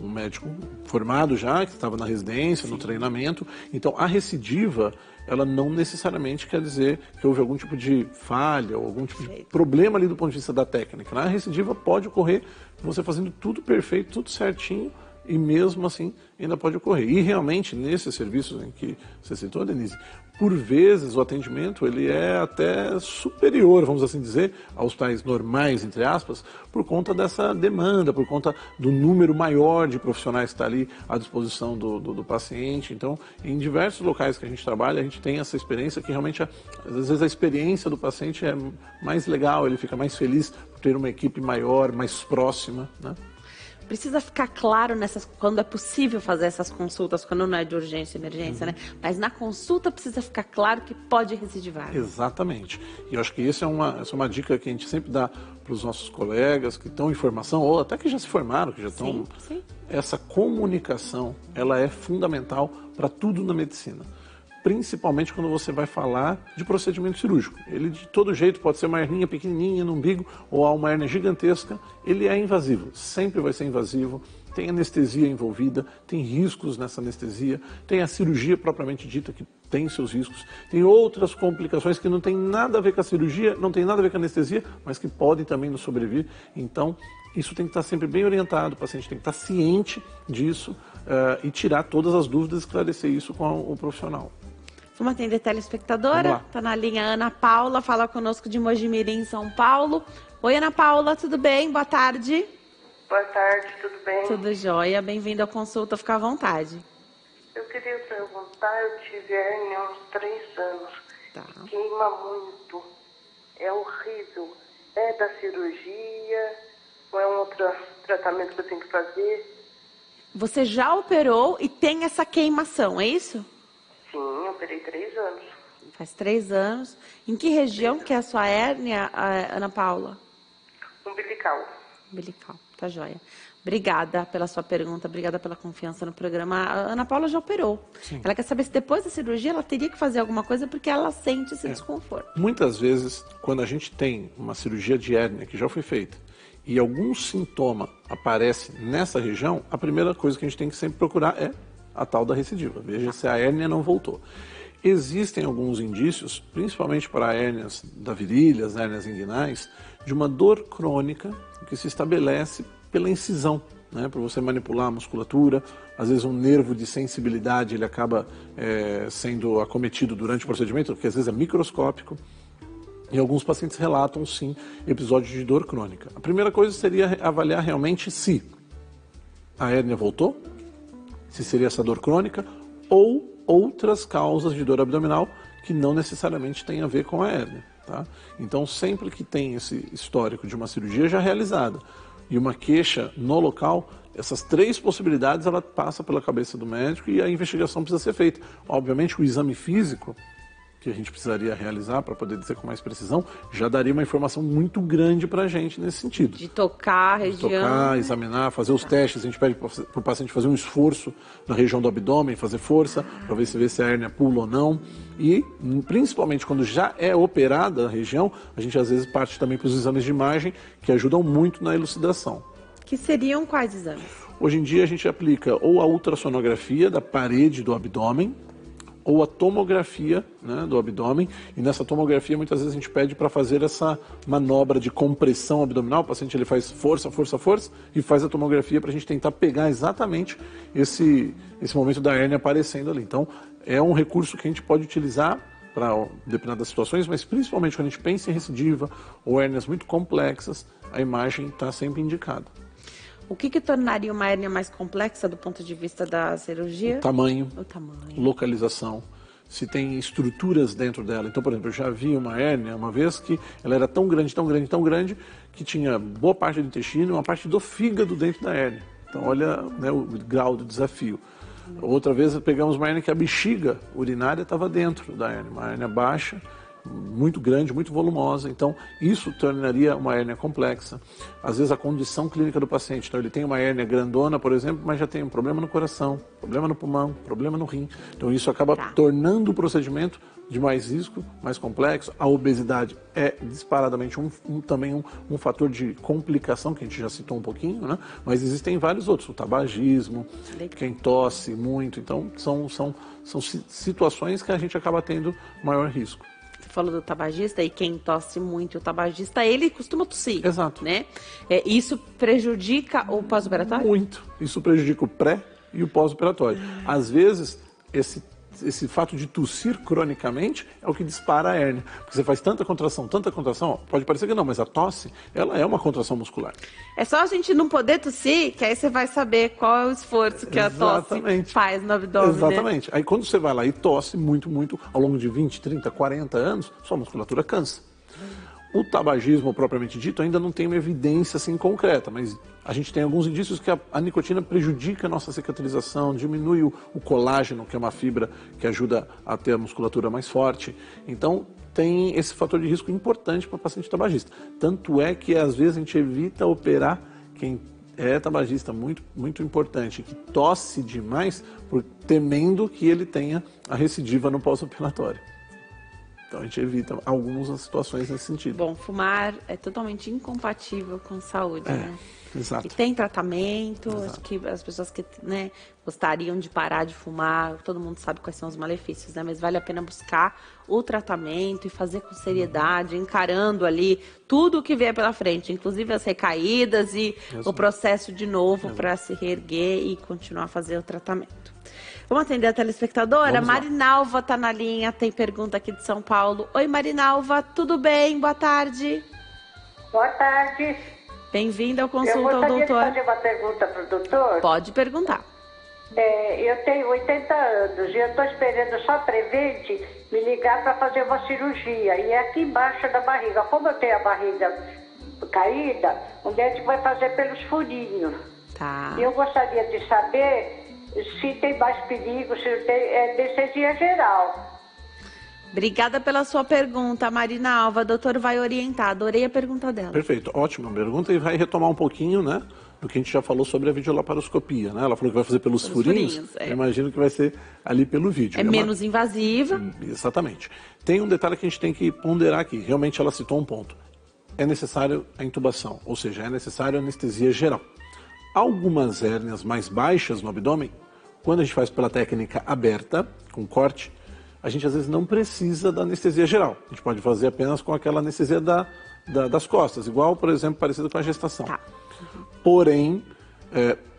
um médico formado já, que estava na residência, no treinamento. Então, a recidiva, ela não necessariamente quer dizer que houve algum tipo de falha ou algum tipo de problema ali do ponto de vista da técnica. A recidiva pode ocorrer você fazendo tudo perfeito, tudo certinho, e mesmo assim ainda pode ocorrer. E realmente, nesses serviços em que você citou, Denise, por vezes o atendimento ele é até superior, vamos assim dizer, aos hospitais normais, entre aspas, por conta dessa demanda, por conta do número maior de profissionais que está ali à disposição do paciente. Então, em diversos locais que a gente trabalha, a gente tem essa experiência que realmente, às vezes, a experiência do paciente é mais legal, ele fica mais feliz por ter uma equipe maior, mais próxima, né? Precisa ficar claro quando é possível fazer essas consultas, quando não é de urgência e emergência, né? Mas na consulta precisa ficar claro que pode recidivar. Exatamente. E eu acho que essa é uma dica que a gente sempre dá para os nossos colegas que estão em formação, ou até que já se formaram, que já estão... Essa comunicação, ela é fundamental para tudo na medicina. Principalmente quando você vai falar de procedimento cirúrgico. Ele, de todo jeito, pode ser uma hernia pequenininha no umbigo ou uma hernia gigantesca, ele é invasivo, sempre vai ser invasivo, tem anestesia envolvida, tem riscos nessa anestesia, tem a cirurgia propriamente dita que tem seus riscos, tem outras complicações que não tem nada a ver com a cirurgia, não tem nada a ver com a anestesia, mas que podem também nos sobrevir. Então, isso tem que estar sempre bem orientado, o paciente tem que estar ciente disso e tirar todas as dúvidas, esclarecer isso com o profissional. Vamos atender a telespectadora? Está na linha Ana Paula, fala conosco de Mojimirim, São Paulo. Oi, Ana Paula, tudo bem? Boa tarde. Boa tarde, tudo bem? Tudo jóia, bem-vindo à consulta, fica à vontade. Eu queria perguntar, eu tive hérnia há uns 3 anos. Queima muito, é horrível. É da cirurgia ou é um outro tratamento que eu tenho que fazer? Você já operou e tem essa queimação, é isso? Sim, eu operei 3 anos. Faz 3 anos. Em que região que é a sua hérnia, Ana Paula? Umbilical. Umbilical, tá joia. Obrigada pela sua pergunta, obrigada pela confiança no programa. A Ana Paula já operou. Sim. Ela quer saber se depois da cirurgia ela teria que fazer alguma coisa porque ela sente esse desconforto. Muitas vezes, quando a gente tem uma cirurgia de hérnia que já foi feita e algum sintoma aparece nessa região, a primeira coisa que a gente tem que sempre procurar é a tal da recidiva. Veja se a hérnia não voltou. Existem alguns indícios, principalmente para hérnias da virilha, as hérnias inguinais, de uma dor crônica que se estabelece pela incisão, né? Para você manipular a musculatura, às vezes um nervo de sensibilidade ele acaba sendo acometido durante o procedimento, porque às vezes é microscópico. E alguns pacientes relatam, sim, episódios de dor crônica. A primeira coisa seria avaliar realmente se a hérnia voltou, se seria essa dor crônica, ou outras causas de dor abdominal que não necessariamente têm a ver com a hérnia. Tá? Então, sempre que tem esse histórico de uma cirurgia já realizada e uma queixa no local, essas 3 possibilidades ela passa pela cabeça do médico e a investigação precisa ser feita. Obviamente, o exame físico que a gente precisaria realizar para poder dizer com mais precisão, já daria uma informação muito grande para a gente nesse sentido. De tocar a região. De tocar, examinar, fazer os testes. A gente pede para o paciente fazer um esforço na região do abdômen, fazer força, para ver se a hérnia pula ou não. E, principalmente, quando já é operada a região, a gente às vezes parte também para os exames de imagem, que ajudam muito na elucidação. Que seriam quais exames? Hoje em dia a gente aplica ou a ultrassonografia da parede do abdômen, ou a tomografia, né, do abdômen, e nessa tomografia muitas vezes a gente pede para fazer essa manobra de compressão abdominal. O paciente ele faz força, força, força e faz a tomografia para a gente tentar pegar exatamente esse momento da hérnia aparecendo ali. Então é um recurso que a gente pode utilizar para determinadas situações, mas principalmente quando a gente pensa em recidiva ou hérnias muito complexas, a imagem está sempre indicada. O que tornaria uma hérnia mais complexa do ponto de vista da cirurgia? O tamanho, localização, se tem estruturas dentro dela. Então, por exemplo, eu já vi uma hérnia uma vez que ela era tão grande, tão grande, tão grande, que tinha boa parte do intestino e uma parte do fígado dentro da hérnia. Então, olha, né, o grau do desafio. Outra vez pegamos uma hérnia que a bexiga urinária estava dentro da hérnia, uma hérnia baixa, muito grande, muito volumosa. Então, isso tornaria uma hérnia complexa. Às vezes, a condição clínica do paciente. Então, ele tem uma hérnia grandona, por exemplo, mas já tem um problema no coração, problema no pulmão, problema no rim. Então, isso acaba tornando o procedimento de mais risco, mais complexo. A obesidade é disparadamente também um fator de complicação, que a gente já citou um pouquinho, né? Mas existem vários outros. O tabagismo, quem tosse muito. Então, são situações que a gente acaba tendo maior risco. Falou do tabagista, e quem tosse muito, o tabagista, ele costuma tossir. Exato. Né? Isso prejudica o pós-operatório? Muito. Isso prejudica o pré e o pós-operatório. Às vezes, esse fato de tossir cronicamente é o que dispara a hérnia. Porque você faz tanta contração, ó, pode parecer que não, mas a tosse, ela é uma contração muscular. É só a gente não poder tossir, que aí você vai saber qual é o esforço que a tosse faz no abdômen. Exatamente. Aí quando você vai lá e tosse muito, muito, ao longo de 20, 30, 40 anos, sua musculatura cansa. O tabagismo, propriamente dito, ainda não tem uma evidência assim concreta, mas a gente tem alguns indícios que a nicotina prejudica a nossa cicatrização, diminui o colágeno, que é uma fibra que ajuda a ter a musculatura mais forte. Então, tem esse fator de risco importante para o paciente tabagista. Tanto é que, às vezes, a gente evita operar quem é tabagista, muito, muito importante, que tosse demais, temendo que ele tenha a recidiva no pós-operatório. Então a gente evita algumas situações nesse sentido. Bom, fumar é totalmente incompatível com saúde, né? Exato. E tem tratamento, acho que as pessoas que, né, gostariam de parar de fumar, todo mundo sabe quais são os malefícios, né? Mas vale a pena buscar o tratamento e fazer com seriedade, encarando ali tudo o que vier pela frente, inclusive as recaídas e o processo de novo para se reerguer e continuar a fazer o tratamento. Vamos atender a telespectadora? Marinalva está na linha, tem pergunta aqui de São Paulo. Oi, Marinalva, tudo bem? Boa tarde. Boa tarde. Bem-vinda ao Consulta ao Doutor. Eu gostaria de fazer uma pergunta para o doutor. Pode perguntar. Eu tenho 80 anos e eu estou esperando só a Prevent me ligar para fazer uma cirurgia. E é aqui embaixo da barriga. Como eu tenho a barriga caída, o médico vai fazer pelos furinhos. Tá. E eu gostaria de saber se tem mais perigo, se tem anestesia geral. Obrigada pela sua pergunta, Marinalva. O doutor vai orientar. Adorei a pergunta dela. Perfeito, ótima pergunta, e vai retomar um pouquinho, né, do que a gente já falou sobre a videolaparoscopia, né? Ela falou que vai fazer pelos furinhos, eu imagino que vai ser ali pelo vídeo. É menos invasiva. Exatamente. Tem um detalhe que a gente tem que ponderar aqui. Realmente ela citou um ponto. É necessário a intubação, ou seja, é necessário a anestesia geral. Algumas hérnias mais baixas no abdômen, quando a gente faz pela técnica aberta, com corte, a gente às vezes não precisa da anestesia geral. A gente pode fazer apenas com aquela anestesia das costas, igual, por exemplo, parecido com a gestação. Tá. Porém,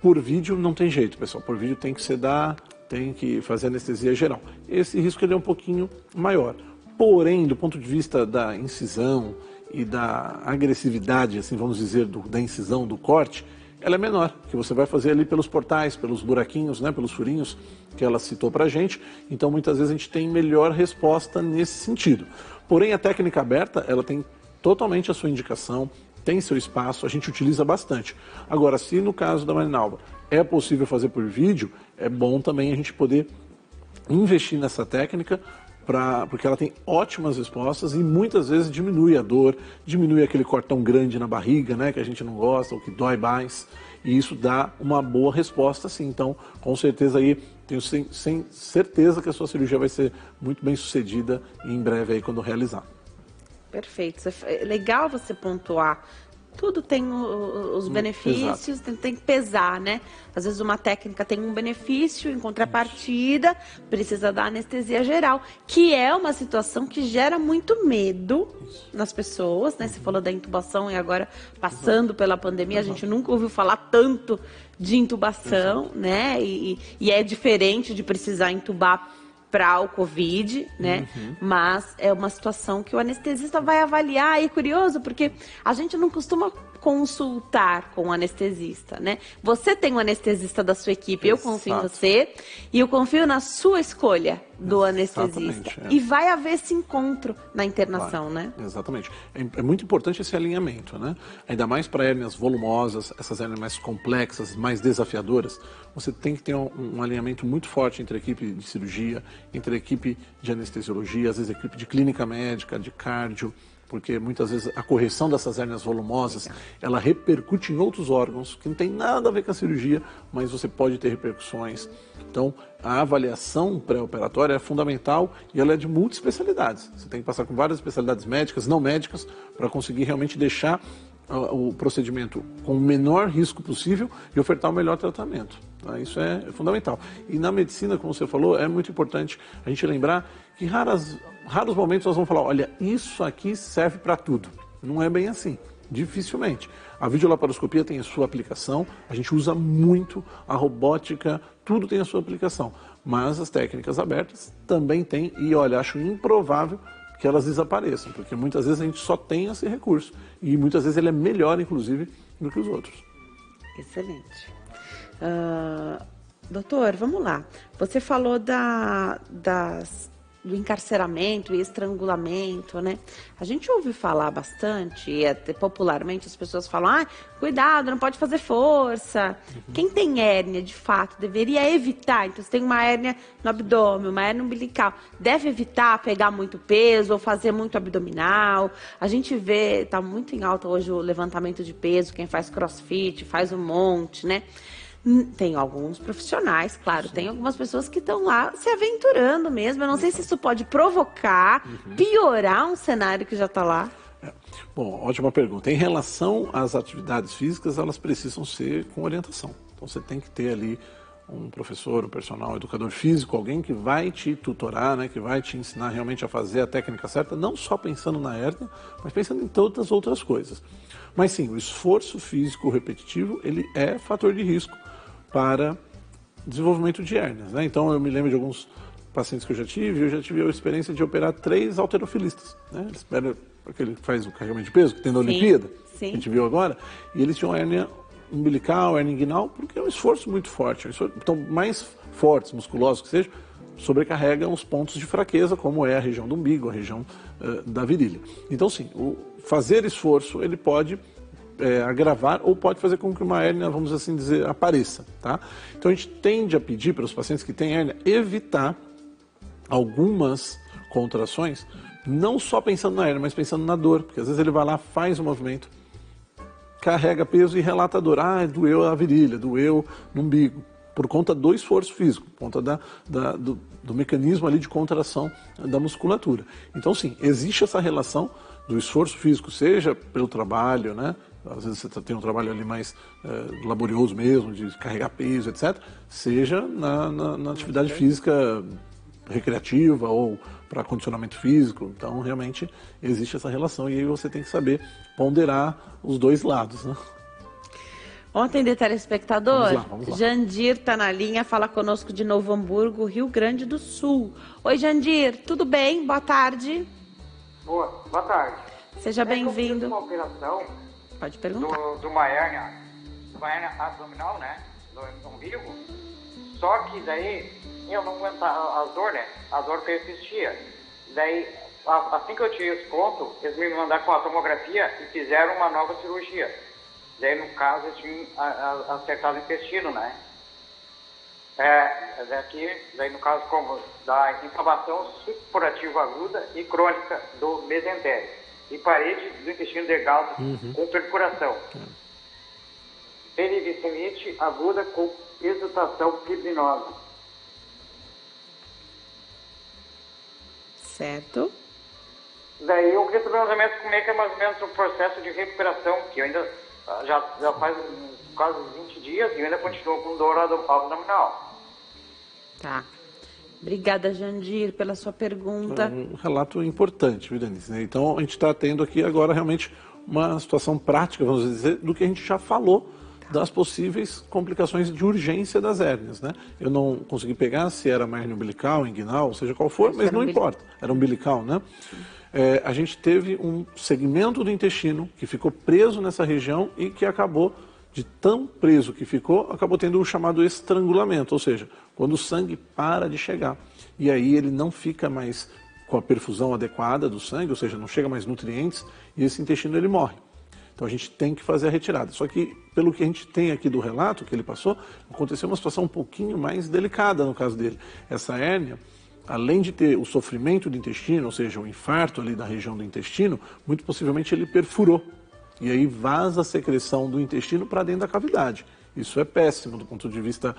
por vídeo não tem jeito, pessoal. Por vídeo tem que fazer anestesia geral. Esse risco ele é um pouquinho maior. Porém, do ponto de vista da incisão e da agressividade, assim vamos dizer, da incisão, do corte, ela é menor, que você vai fazer ali pelos portais, pelos buraquinhos, né, pelos furinhos que ela citou pra gente. Então, muitas vezes a gente tem melhor resposta nesse sentido. Porém, a técnica aberta, ela tem totalmente a sua indicação, tem seu espaço, a gente utiliza bastante. Agora, se no caso da Marinalva é possível fazer por vídeo, é bom também a gente poder investir nessa técnica, porque ela tem ótimas respostas e muitas vezes diminui a dor, diminui aquele cortão grande na barriga, né, que a gente não gosta, ou que dói mais, e isso dá uma boa resposta, sim. Então, com certeza aí, tenho sem certeza que a sua cirurgia vai ser muito bem sucedida e em breve aí quando realizar. Perfeito. É legal você pontuar Tudo tem os benefícios, tem que pesar, né? Às vezes uma técnica tem um benefício, em contrapartida, precisa da anestesia geral, que é uma situação que gera muito medo nas pessoas, né? Você falou da intubação e agora passando pela pandemia, a gente nunca ouviu falar tanto de intubação, né? E é diferente de precisar intubar para o Covid, né? Mas é uma situação que o anestesista vai avaliar. E é curioso, porque a gente não costuma consultar com o anestesista, né? Você tem um anestesista da sua equipe, eu confio em você, e eu confio na sua escolha do anestesista. E vai haver esse encontro na internação, né? Exatamente. É muito importante esse alinhamento, né? Ainda mais para hérnias volumosas, essas hérnias mais complexas, mais desafiadoras, você tem que ter um alinhamento muito forte entre a equipe de cirurgia, entre a equipe de anestesiologia, às vezes a equipe de clínica médica, de cardio, porque muitas vezes a correção dessas hérnias volumosas, ela repercute em outros órgãos, que não tem nada a ver com a cirurgia, mas você pode ter repercussões. Então, a avaliação pré-operatória é fundamental e ela é de multiespecialidades. Você tem que passar com várias especialidades médicas, não médicas, para conseguir realmente deixar o procedimento com o menor risco possível e ofertar o melhor tratamento. Isso é fundamental. E na medicina, como você falou, é muito importante a gente lembrar que raros momentos nós vamos falar, olha, isso aqui serve para tudo. Não é bem assim, dificilmente. A videolaparoscopia tem a sua aplicação, a gente usa muito, a robótica, tudo tem a sua aplicação. Mas as técnicas abertas também têm, e olha, acho improvável que elas desapareçam, porque muitas vezes a gente só tem esse recurso. E muitas vezes ele é melhor, inclusive, do que os outros. Excelente. Doutor, vamos lá. Você falou do encarceramento e estrangulamento, né? A gente ouve falar bastante, e até popularmente as pessoas falam, cuidado, não pode fazer força. Quem tem hérnia, de fato, deveria evitar. Então, se tem uma hérnia no abdômen, uma hérnia umbilical, deve evitar pegar muito peso ou fazer muito abdominal. A gente vê, está muito em alta hoje o levantamento de peso, quem faz crossfit, faz um monte, né? Tem alguns profissionais, claro, tem algumas pessoas que estão lá se aventurando mesmo. Eu não sei se isso pode provocar, piorar um cenário que já está lá. Bom, ótima pergunta. Em relação às atividades físicas, elas precisam ser com orientação. Então você tem que ter ali um professor, um personal, um educador físico, alguém que vai te tutorar, né, que vai te ensinar realmente a fazer a técnica certa, não só pensando na hérnia, mas pensando em todas as outras coisas. Mas sim, o esforço físico repetitivo, ele é fator de risco para desenvolvimento de hérnias, né? Então eu me lembro de alguns pacientes que eu já tive a experiência de operar 3 halterofilistas, né? Eles esperam aquele que faz o carregamento de peso, que tem na Olimpíada, que a gente viu agora, e eles tinham hérnia umbilical, hérnia inguinal, porque é um esforço muito forte. Então, mais fortes, musculosos que sejam, sobrecarregam os pontos de fraqueza, como é a região do umbigo, a região da virilha. Então, sim, o fazer esforço, ele pode agravar ou pode fazer com que uma hérnia, vamos assim dizer, apareça, tá? Então a gente tende a pedir para os pacientes que têm hérnia evitar algumas contrações, não só pensando na hérnia, mas pensando na dor, porque às vezes ele vai lá, faz o movimento, carrega peso e relata a dor. Doeu a virilha, doeu no umbigo, por conta do esforço físico, por conta do mecanismo ali de contração da musculatura. Então sim, existe essa relação do esforço físico, seja pelo trabalho, né? Às vezes você tem um trabalho ali mais laborioso mesmo, de carregar peso, etc. Seja na atividade física recreativa ou para condicionamento físico. Então, realmente, existe essa relação e aí você tem que saber ponderar os dois lados, né? Ontem de telespectador, vamos lá. Jandir está na linha, fala conosco de Novo Hamburgo, Rio Grande do Sul. Oi, Jandir, tudo bem? Boa tarde. Boa tarde. Seja bem-vindo. Uma operação Pode perguntar. de uma hérnia abdominal, né? Do umbigo. Só que daí eu não aguentava a dor, né? A dor persistia. Daí, assim que eu tirei esse ponto, eles me mandaram com a tomografia e fizeram uma nova cirurgia. Daí, no caso, eu tinha acertado o intestino, né? Daí, no caso, como da inflamação supurativa aguda e crônica do mesentério e parede do intestino delgado com perfuração. Periviscerite aguda com exaltação fibrinosa. Certo. Daí eu queria saber mais ou menos como é que é mais ou menos o processo de recuperação, que eu ainda já faz quase 20 dias e eu ainda continuo com dor abdominal. Tá. Obrigada, Jandir, pela sua pergunta. É um relato importante, viu, Denise? Então, a gente está tendo aqui agora realmente uma situação prática, vamos dizer, do que a gente já falou das possíveis complicações de urgência das hérnias, né? Eu não consegui pegar se era uma hérnia umbilical, inguinal, seja qual for, mas não importa. Era umbilical, né? A gente teve um segmento do intestino que ficou preso nessa região e que acabou, de tão preso que ficou, acabou tendo o chamado estrangulamento, ou seja, quando o sangue para de chegar. E aí ele não fica mais com a perfusão adequada do sangue, ou seja, não chega mais nutrientes, e esse intestino ele morre. Então a gente tem que fazer a retirada. Só que, pelo que a gente tem aqui do relato que ele passou, aconteceu uma situação um pouquinho mais delicada no caso dele. Essa hérnia, além de ter o sofrimento do intestino, ou seja, o infarto ali da região do intestino, muito possivelmente ele perfurou. E aí vaza a secreção do intestino para dentro da cavidade. Isso é péssimo do ponto de vista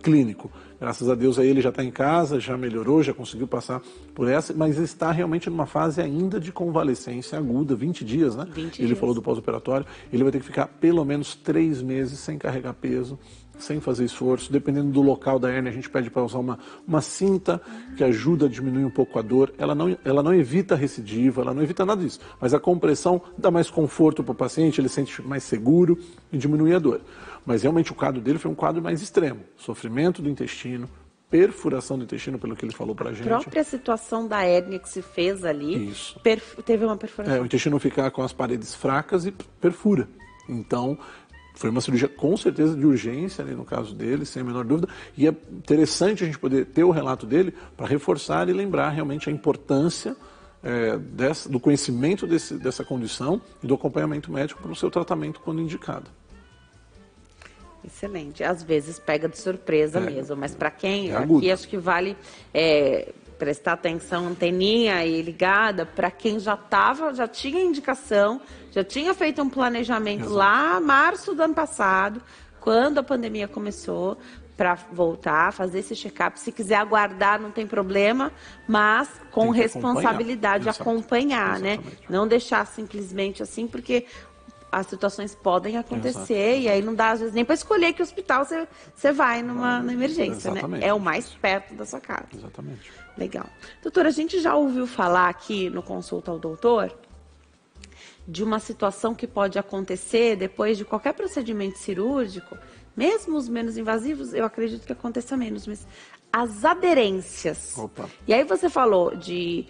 clínico. Graças a Deus aí ele já está em casa, já melhorou, já conseguiu passar por essa, mas está realmente numa fase ainda de convalescência aguda, 20 dias, né? 20 ele dias. falou do pós-operatório, ele vai ter que ficar pelo menos 3 meses sem carregar peso, sem fazer esforço. Dependendo do local da hérnia, a gente pede para usar uma cinta que ajuda a diminuir um pouco a dor. Ela não evita a recidiva, ela não evita nada disso, mas a compressão dá mais conforto para o paciente, ele se sente mais seguro e diminui a dor. Mas realmente o quadro dele foi um quadro mais extremo. Sofrimento do intestino, perfuração do intestino, pelo que ele falou para a gente. A própria situação da hérnia que se fez ali, Isso. Teve uma perfuração. O intestino fica com as paredes fracas e perfura. Então, foi uma cirurgia com certeza de urgência ali no caso dele, sem a menor dúvida. E é interessante a gente poder ter o relato dele para reforçar e lembrar realmente a importância do conhecimento dessa condição e do acompanhamento médico para o seu tratamento quando indicado. Excelente. Às vezes pega de surpresa mesmo, mas para quem aqui agudo. acho que vale prestar atenção, anteninha aí ligada, para quem já tinha indicação, já tinha feito um planejamento lá março do ano passado, quando a pandemia começou, para voltar, fazer esse check-up. Se quiser aguardar, não tem problema, mas com responsabilidade, acompanhar, né? Não deixar simplesmente assim, porque as situações podem acontecer e aí não dá, às vezes, nem para escolher que hospital você vai na emergência, né? É o mais perto da sua casa. Exatamente. Legal. Doutora, a gente já ouviu falar aqui no Consulta ao Doutor de uma situação que pode acontecer depois de qualquer procedimento cirúrgico, mesmo os menos invasivos, eu acredito que aconteça menos, mas as aderências. Opa. E aí você falou de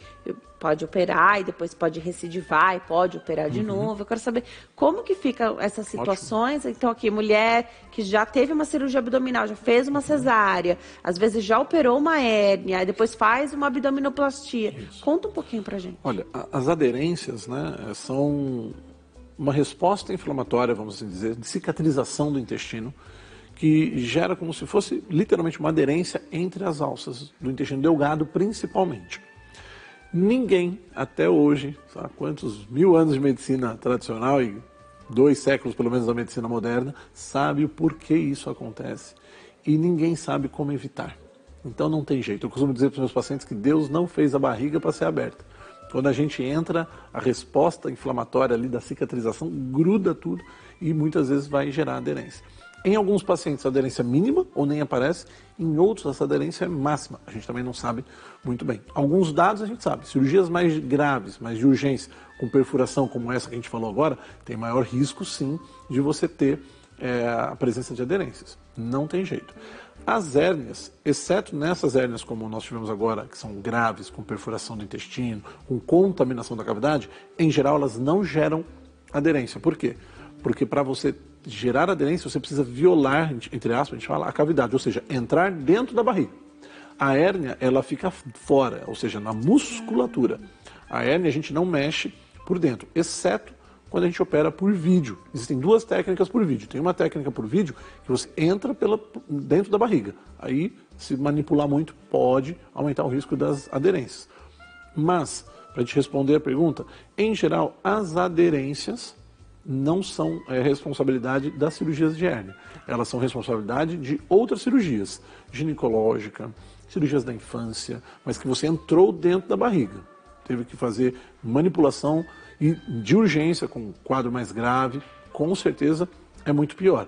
pode operar e depois pode recidivar e pode operar de novo. Eu quero saber como que ficam essas situações. Ótimo. Então aqui, mulher que já teve uma cirurgia abdominal, já fez uma cesárea, às vezes já operou uma hérnia, depois faz uma abdominoplastia. Isso. Conta um pouquinho pra gente. Olha, as aderências, né, são uma resposta inflamatória, vamos assim dizer, de cicatrização do intestino, que gera como se fosse literalmente uma aderência entre as alças do intestino delgado, principalmente. Ninguém, até hoje, sabe quantos 1000 anos de medicina tradicional e 2 séculos pelo menos da medicina moderna, sabe o porquê isso acontece. E ninguém sabe como evitar. Então não tem jeito. Eu costumo dizer para os meus pacientes que Deus não fez a barriga para ser aberta. Quando a gente entra, a resposta inflamatória ali da cicatrização gruda tudo e muitas vezes vai gerar aderência. Em alguns pacientes, a aderência é mínima ou nem aparece. Em outros, essa aderência é máxima. A gente também não sabe muito bem. Alguns dados a gente sabe. Cirurgias mais graves, mais de urgência, com perfuração como essa que a gente falou agora, tem maior risco, sim, de você ter a presença de aderências. Não tem jeito. As hérnias, exceto nessas hérnias como nós tivemos agora, que são graves, com perfuração do intestino, com contaminação da cavidade, em geral elas não geram aderência. Por quê? Porque para você gerar aderência, você precisa violar, entre aspas, a gente fala, a cavidade, ou seja, entrar dentro da barriga. A hérnia, ela fica fora, ou seja, na musculatura. A hérnia a gente não mexe por dentro, exceto quando a gente opera por vídeo. Existem 2 técnicas por vídeo. Tem uma técnica por vídeo que você entra dentro da barriga. Aí, se manipular muito, pode aumentar o risco das aderências. Mas, para te responder a pergunta, em geral, as aderências não são responsabilidade das cirurgias de hérnia. Elas são responsabilidade de outras cirurgias, ginecológica, cirurgias da infância, mas que você entrou dentro da barriga. teve que fazer manipulação e de urgência com um quadro mais grave, com certeza é muito pior.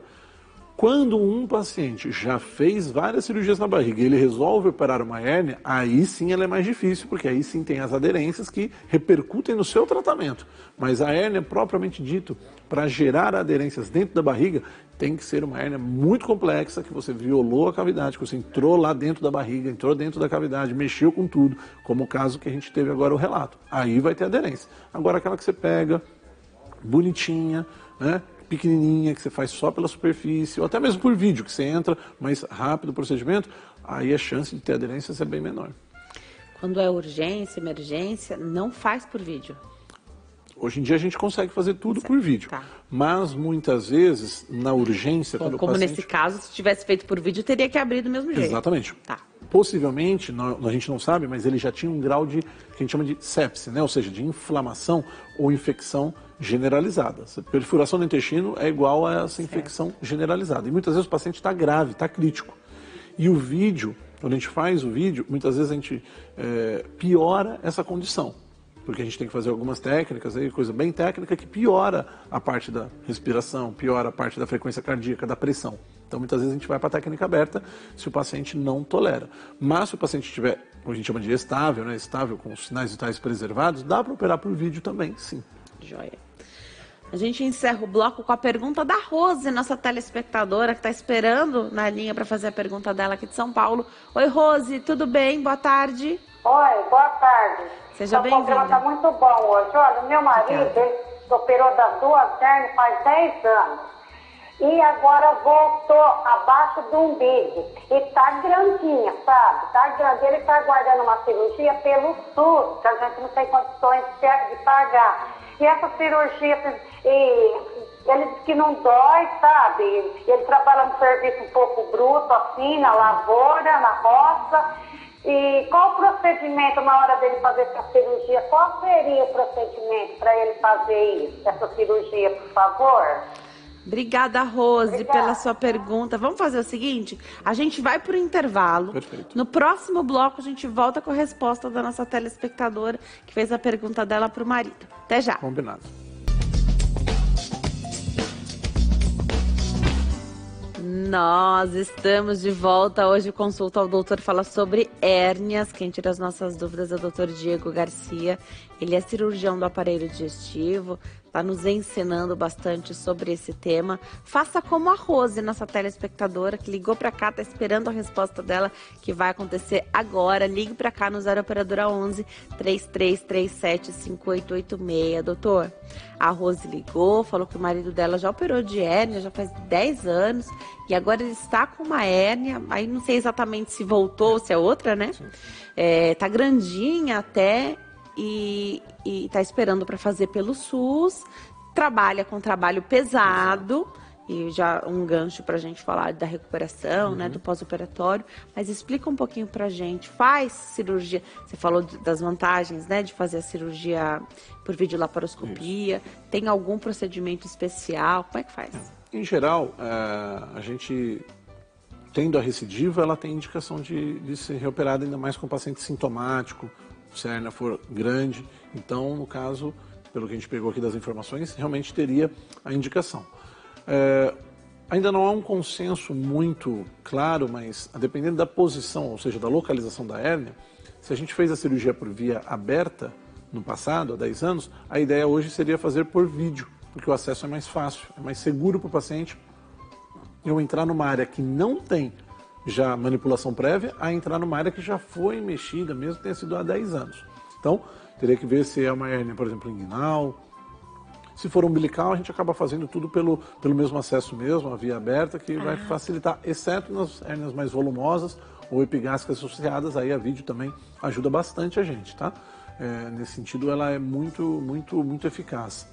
Quando um paciente já fez várias cirurgias na barriga e ele resolve operar uma hérnia, aí sim ela é mais difícil, porque aí sim tem as aderências que repercutem no seu tratamento. Mas a hérnia, propriamente dito, para gerar aderências dentro da barriga, tem que ser uma hérnia muito complexa, que você violou a cavidade, que você entrou lá dentro da barriga, entrou dentro da cavidade, mexeu com tudo, como o caso que a gente teve agora o relato. Aí vai ter aderência. Agora aquela que você pega, bonitinha, né? Pequenininha, que você faz só pela superfície, ou até mesmo por vídeo, que você entra mais rápido o procedimento, aí a chance de ter aderências é bem menor. Quando é urgência, emergência, não faz por vídeo. Hoje em dia a gente consegue fazer tudo por vídeo, mas muitas vezes, na urgência... Como paciente... nesse caso, se tivesse feito por vídeo, teria que abrir do mesmo jeito. Exatamente. Possivelmente, a gente não sabe, mas ele já tinha um grau de, que a gente chama de sepse, né? Ou seja, de inflamação ou infecção generalizada. A perfuração do intestino é igual a essa infecção generalizada. E muitas vezes o paciente está grave, está crítico. E o vídeo, quando a gente faz o vídeo, muitas vezes a gente piora essa condição. Porque a gente tem que fazer algumas técnicas, aí, coisa bem técnica, que piora a parte da respiração, piora a parte da frequência cardíaca, da pressão. Então, muitas vezes a gente vai para a técnica aberta se o paciente não tolera. Mas se o paciente estiver, como a gente chama de estável, né, estável, com os sinais vitais preservados, dá para operar por vídeo também, sim. Joia. A gente encerra o bloco com a pergunta da Rose, nossa telespectadora, que está esperando na linha para fazer a pergunta dela aqui de São Paulo. Oi, Rose, tudo bem? Boa tarde. Oi, boa tarde. Seja bem-vinda. O programa está muito bom hoje. Olha, meu marido operou das duas hérnias faz 10 anos. E agora voltou abaixo do umbigo. E tá grandinha, sabe? Tá grande. Ele tá aguardando uma cirurgia pelo SUS, que a gente não tem condições de pagar. E essa cirurgia, ele diz que não dói, sabe? Ele trabalha num serviço um pouco bruto, assim, na lavoura, na roça. E qual o procedimento na hora dele fazer essa cirurgia? Qual seria o procedimento para ele fazer isso, essa cirurgia, por favor? Obrigada, Rose, pela sua pergunta. Vamos fazer o seguinte, a gente vai para o intervalo. Perfeito. No próximo bloco a gente volta com a resposta da nossa telespectadora que fez a pergunta dela para o marido. Até já. Combinado. Nós estamos de volta. Hoje o Consulta ao Doutor fala sobre hérnias. Quem tira as nossas dúvidas é o Dr. Diego Garcia. Ele é cirurgião do aparelho digestivo, está nos ensinando bastante sobre esse tema. Faça como a Rose, nossa telespectadora, que ligou para cá, está esperando a resposta dela, que vai acontecer agora. Ligue para cá no 0 Operadora 11 3337 5886. Doutor, a Rose ligou, falou que o marido dela já operou de hérnia, já faz 10 anos, e agora ele está com uma hérnia, aí não sei exatamente se voltou ou se é outra, né? Tá grandinha até, e tá esperando para fazer pelo SUS, trabalha com trabalho pesado, e já um gancho para a gente falar da recuperação, né, do pós-operatório, mas explica um pouquinho para a gente, faz cirurgia, você falou das vantagens, né, de fazer a cirurgia por videolaparoscopia, tem algum procedimento especial, como é que faz? Em geral, a gente, tendo a recidiva, ela tem indicação de ser reoperada, ainda mais com paciente sintomático, se a hérnia for grande. Então, no caso, pelo que a gente pegou aqui das informações, realmente teria a indicação. Ainda não há um consenso muito claro, mas dependendo da posição, ou seja, da localização da hérnia, se a gente fez a cirurgia por via aberta no passado, há 10 anos, a ideia hoje seria fazer por vídeo, porque o acesso é mais fácil, é mais seguro para o paciente eu entrar numa área que não tem já manipulação prévia, a entrar numa área que já foi mexida, mesmo que tenha sido há 10 anos. Então, teria que ver se é uma hérnia, por exemplo, inguinal. Se for umbilical, a gente acaba fazendo tudo pelo mesmo acesso mesmo, a via aberta, que vai facilitar, exceto nas hérnias mais volumosas ou epigástricas associadas, aí a vídeo também ajuda bastante a gente, tá? Nesse sentido, ela é muito eficaz.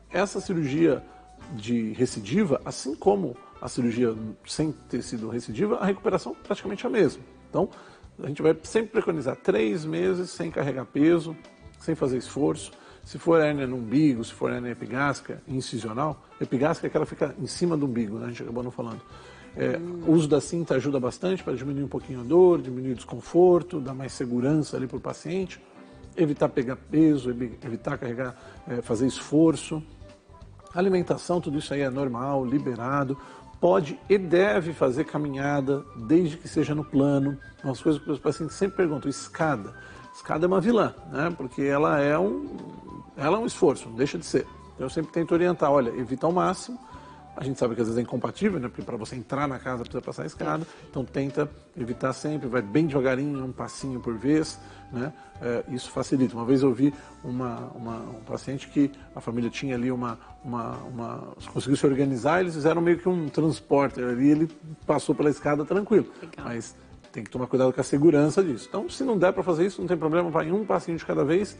Essa cirurgia de recidiva, assim como a cirurgia sem ter sido recidiva, a recuperação é praticamente a mesma. Então, a gente vai sempre preconizar 3 meses sem carregar peso, sem fazer esforço. Se for hérnia no umbigo, se for hérnia epigástrica, incisional, epigástrica é que ela fica em cima do umbigo, né? A gente acabou não falando. O uso da cinta ajuda bastante para diminuir um pouquinho a dor, diminuir o desconforto, dar mais segurança ali para o paciente. evitar pegar peso, evitar carregar, fazer esforço. Alimentação, tudo isso aí é normal, liberado. Pode e deve fazer caminhada, desde que seja no plano. Umas coisas que os pacientes sempre perguntam, escada. Escada é uma vilã, né? Porque ela é um esforço, não deixa de ser. Eu sempre tento orientar, olha, evita ao máximo. A gente sabe que às vezes é incompatível, né? Porque para você entrar na casa precisa passar a escada. Então tenta evitar sempre, vai bem devagarinho, um passinho por vez, né? Isso facilita. Uma vez eu vi um paciente que a família tinha ali conseguiu se organizar, eles fizeram meio que um transporte ali, ele passou pela escada tranquilo. Legal. Mas tem que tomar cuidado com a segurança disso. Então, se não der para fazer isso, não tem problema, vai um passinho de cada vez,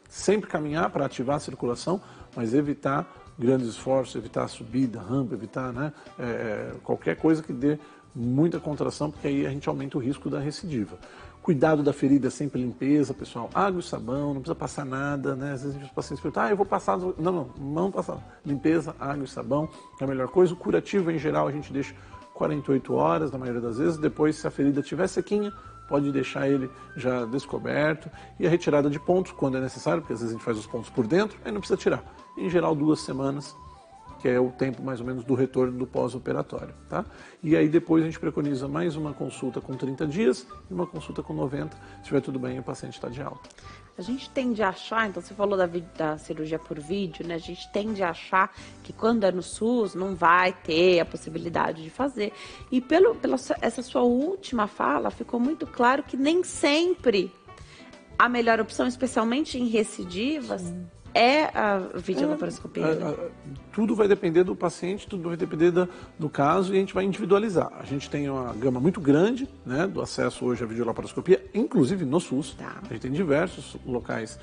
sempre caminhar para ativar a circulação, mas evitar grandes esforços, evitar subida, rampa, evitar, né, qualquer coisa que dê muita contração, porque aí a gente aumenta o risco da recidiva. Cuidado da ferida, sempre limpeza, pessoal. Água e sabão, não precisa passar nada, né? Às vezes os pacientes perguntam, eu vou passar... Não passar. Limpeza, água e sabão é a melhor coisa. O curativo, em geral, a gente deixa 48 horas, na maioria das vezes. Depois, se a ferida estiver sequinha, pode deixar ele já descoberto. E a retirada de pontos, quando é necessário, porque às vezes a gente faz os pontos por dentro, aí não precisa tirar. Em geral, 2 semanas, que é o tempo mais ou menos do retorno do pós-operatório, tá? E aí depois a gente preconiza mais uma consulta com 30 dias e uma consulta com 90, se estiver tudo bem e o paciente está de alta. A gente tende a achar, então você falou da cirurgia por vídeo, né? A gente tende a achar que quando é no SUS não vai ter a possibilidade de fazer. E pela essa sua última fala, ficou muito claro que nem sempre a melhor opção, especialmente em recidivas, é a videolaparoscopia. Tudo vai depender do paciente, tudo vai depender do caso e a gente vai individualizar. A gente tem uma gama muito grande, né, do acesso hoje à videolaparoscopia, inclusive no SUS. Tá. A gente tem diversos locais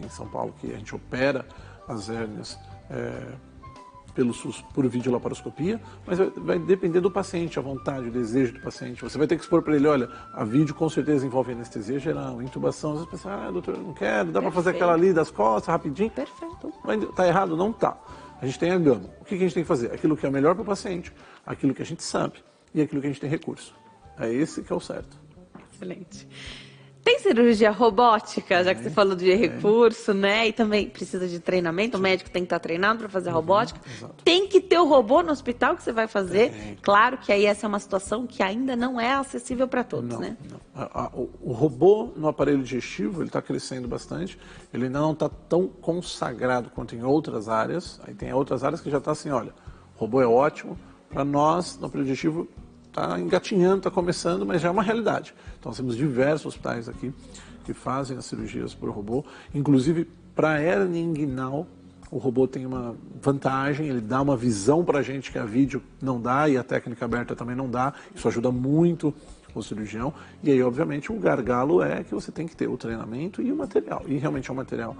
em São Paulo que a gente opera as hérnias pelo SUS por videolaparoscopia, mas vai depender do paciente, a vontade, o desejo do paciente. Você vai ter que expor para ele, olha, a vídeo com certeza envolve anestesia geral, intubação. Às vezes você pensa, doutor, eu não quero, dá para fazer aquela ali das costas rapidinho. Perfeito. Então, tá errado? Não tá. A gente tem a gama. O que a gente tem que fazer? Aquilo que é melhor para o paciente, aquilo que a gente sabe e aquilo que a gente tem recurso. É esse que é o certo. Excelente. Tem cirurgia robótica, já que você falou de recurso, né? E também precisa de treinamento, o médico tem que estar treinado para fazer a robótica. Exato. Tem que ter o robô no hospital que você vai fazer. Claro que aí essa é uma situação que ainda não é acessível para todos, né? Não. O robô no aparelho digestivo, ele está crescendo bastante. Ele ainda não está tão consagrado quanto em outras áreas. Aí tem outras áreas que já está assim, olha, o robô é ótimo. Para nós, no aparelho digestivo, está engatinhando, está começando, mas já é uma realidade. Então, nós temos diversos hospitais aqui que fazem as cirurgias por robô. Inclusive, para a hérnia inguinal, o robô tem uma vantagem, ele dá uma visão para a gente que a vídeo não dá e a técnica aberta também não dá. Isso ajuda muito o cirurgião. E aí, obviamente, o gargalo é que você tem que ter o treinamento e o material. E realmente é um material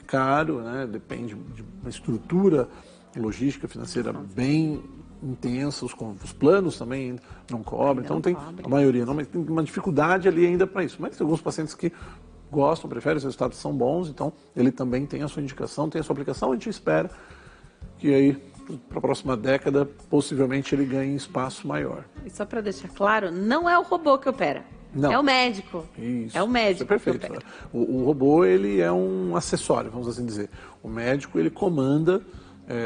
caro, né? Depende de uma estrutura logística, financeira bem intensa, os planos também não cobrem, então tem a maioria não, mas tem uma dificuldade ali ainda para isso. Mas tem alguns pacientes que gostam, preferem, os resultados são bons, então ele também tem a sua indicação, tem a sua aplicação, a gente espera que aí para a próxima década possivelmente ele ganhe espaço maior. E só para deixar claro, não é o robô que opera. Não. É o médico. Isso. É o médico. Isso é perfeito. O robô, ele é um acessório, vamos assim dizer. O médico, ele comanda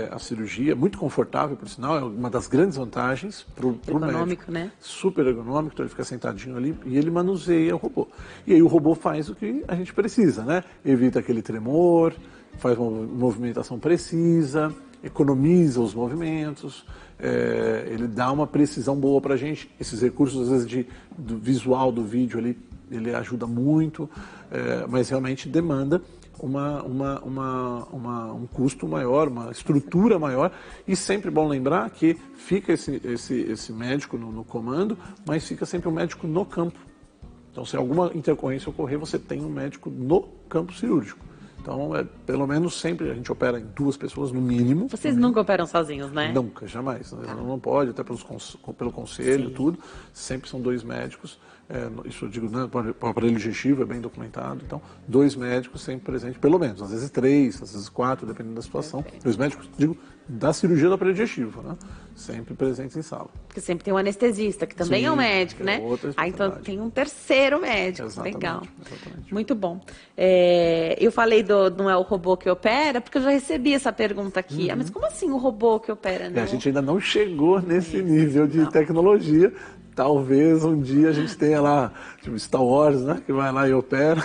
a cirurgia, muito confortável, por sinal, é uma das grandes vantagens para o médico. Ergonômico, né? Super ergonômico, então ele fica sentadinho ali e ele manuseia o robô. E aí o robô faz o que a gente precisa, né? Evita aquele tremor, faz uma movimentação precisa, economiza os movimentos, ele dá uma precisão boa para a gente. Esses recursos, às vezes, do visual do vídeo ali, ele ajuda muito, mas realmente demanda um custo maior, uma estrutura maior, e sempre bom lembrar que fica esse médico no comando, mas fica sempre um médico no campo. Então, se alguma intercorrência ocorrer, você tem um médico no campo cirúrgico. Então, pelo menos sempre a gente opera em 2 pessoas, no mínimo. Vocês nunca operam sozinhos, né? Nunca, jamais. Não pode, até pelo conselho, tudo. Sempre são 2 médicos isso eu digo, né, o aparelho digestivo é bem documentado, então 2 médicos sempre presentes, pelo menos, às vezes 3, às vezes 4, dependendo da situação. Perfeito. 2 médicos, digo, da cirurgia do aparelho digestivo, né, sempre presentes em sala. Porque sempre tem um anestesista, que também Sim, é um médico, é né? outra Então especialidade. tem um terceiro médico. Exatamente, Legal. exatamente. Muito bom. Eu falei não é o robô que opera, porque eu já recebi essa pergunta aqui. Mas como assim o robô que opera? A gente ainda não chegou nesse nível de tecnologia. Talvez um dia a gente tenha lá, tipo Star Wars, né? Que vai lá e opera,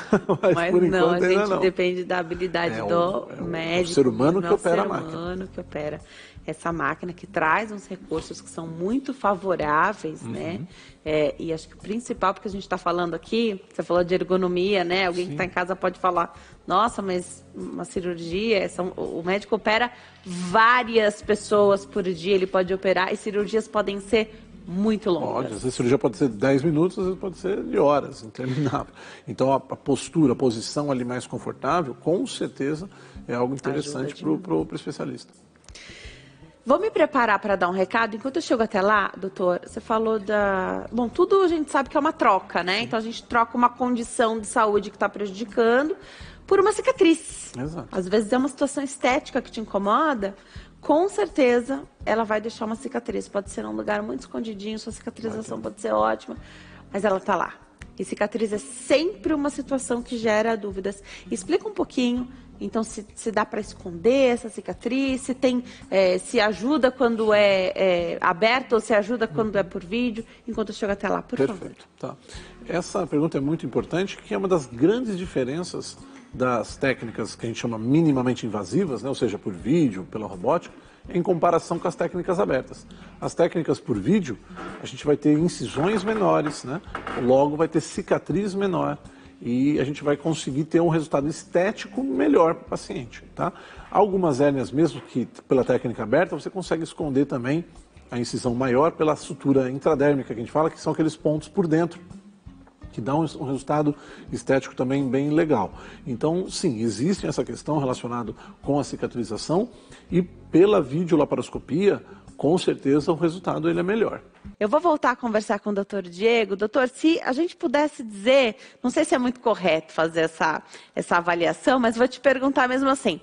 mas por não, enquanto a ainda gente não. depende da habilidade do médico. o ser humano que opera a ser máquina. humano que opera essa máquina, que traz uns recursos que são muito favoráveis, né? E acho que o principal, porque a gente está falando aqui, você falou de ergonomia, né? Alguém que está em casa pode falar, nossa, mas uma cirurgia, o médico opera várias pessoas por dia, ele pode operar, e cirurgias podem ser muito longas. Pode, às vezes a cirurgia pode ser 10 minutos, às vezes pode ser de horas, interminável. Então a postura, a posição ali mais confortável, com certeza é algo interessante para o especialista. Vou me preparar para dar um recado. Enquanto eu chego até lá, doutor, você falou Bom, tudo a gente sabe que é uma troca, né? Então a gente troca uma condição de saúde que está prejudicando por uma cicatriz. Exato. Às vezes é uma situação estética que te incomoda, com certeza ela vai deixar uma cicatriz. Pode ser num lugar muito escondidinho, sua cicatrização pode ser ótima, mas ela está lá. E cicatriz é sempre uma situação que gera dúvidas. Explica um pouquinho, então, se dá para esconder essa cicatriz, se ajuda quando é aberto ou se ajuda quando é por vídeo, enquanto eu chego até lá, por favor. Perfeito. Tá. Essa pergunta é muito importante, que é uma das grandes diferenças das técnicas que a gente chama minimamente invasivas, né, ou seja, por vídeo, pela robótica, em comparação com as técnicas abertas. As técnicas por vídeo, a gente vai ter incisões menores, né, logo vai ter cicatriz menor e a gente vai conseguir ter um resultado estético melhor para o paciente. Tá? Algumas hérnias, mesmo que pela técnica aberta, você consegue esconder também a incisão maior pela sutura intradérmica, que a gente fala, que são aqueles pontos por dentro, que dá um resultado estético também bem legal. Então, sim, existe essa questão relacionada com a cicatrização e pela videolaparoscopia, com certeza o resultado ele é melhor. Eu vou voltar a conversar com o doutor Diego. Doutor, se a gente pudesse dizer, não sei se é muito correto fazer essa avaliação, mas vou te perguntar mesmo assim.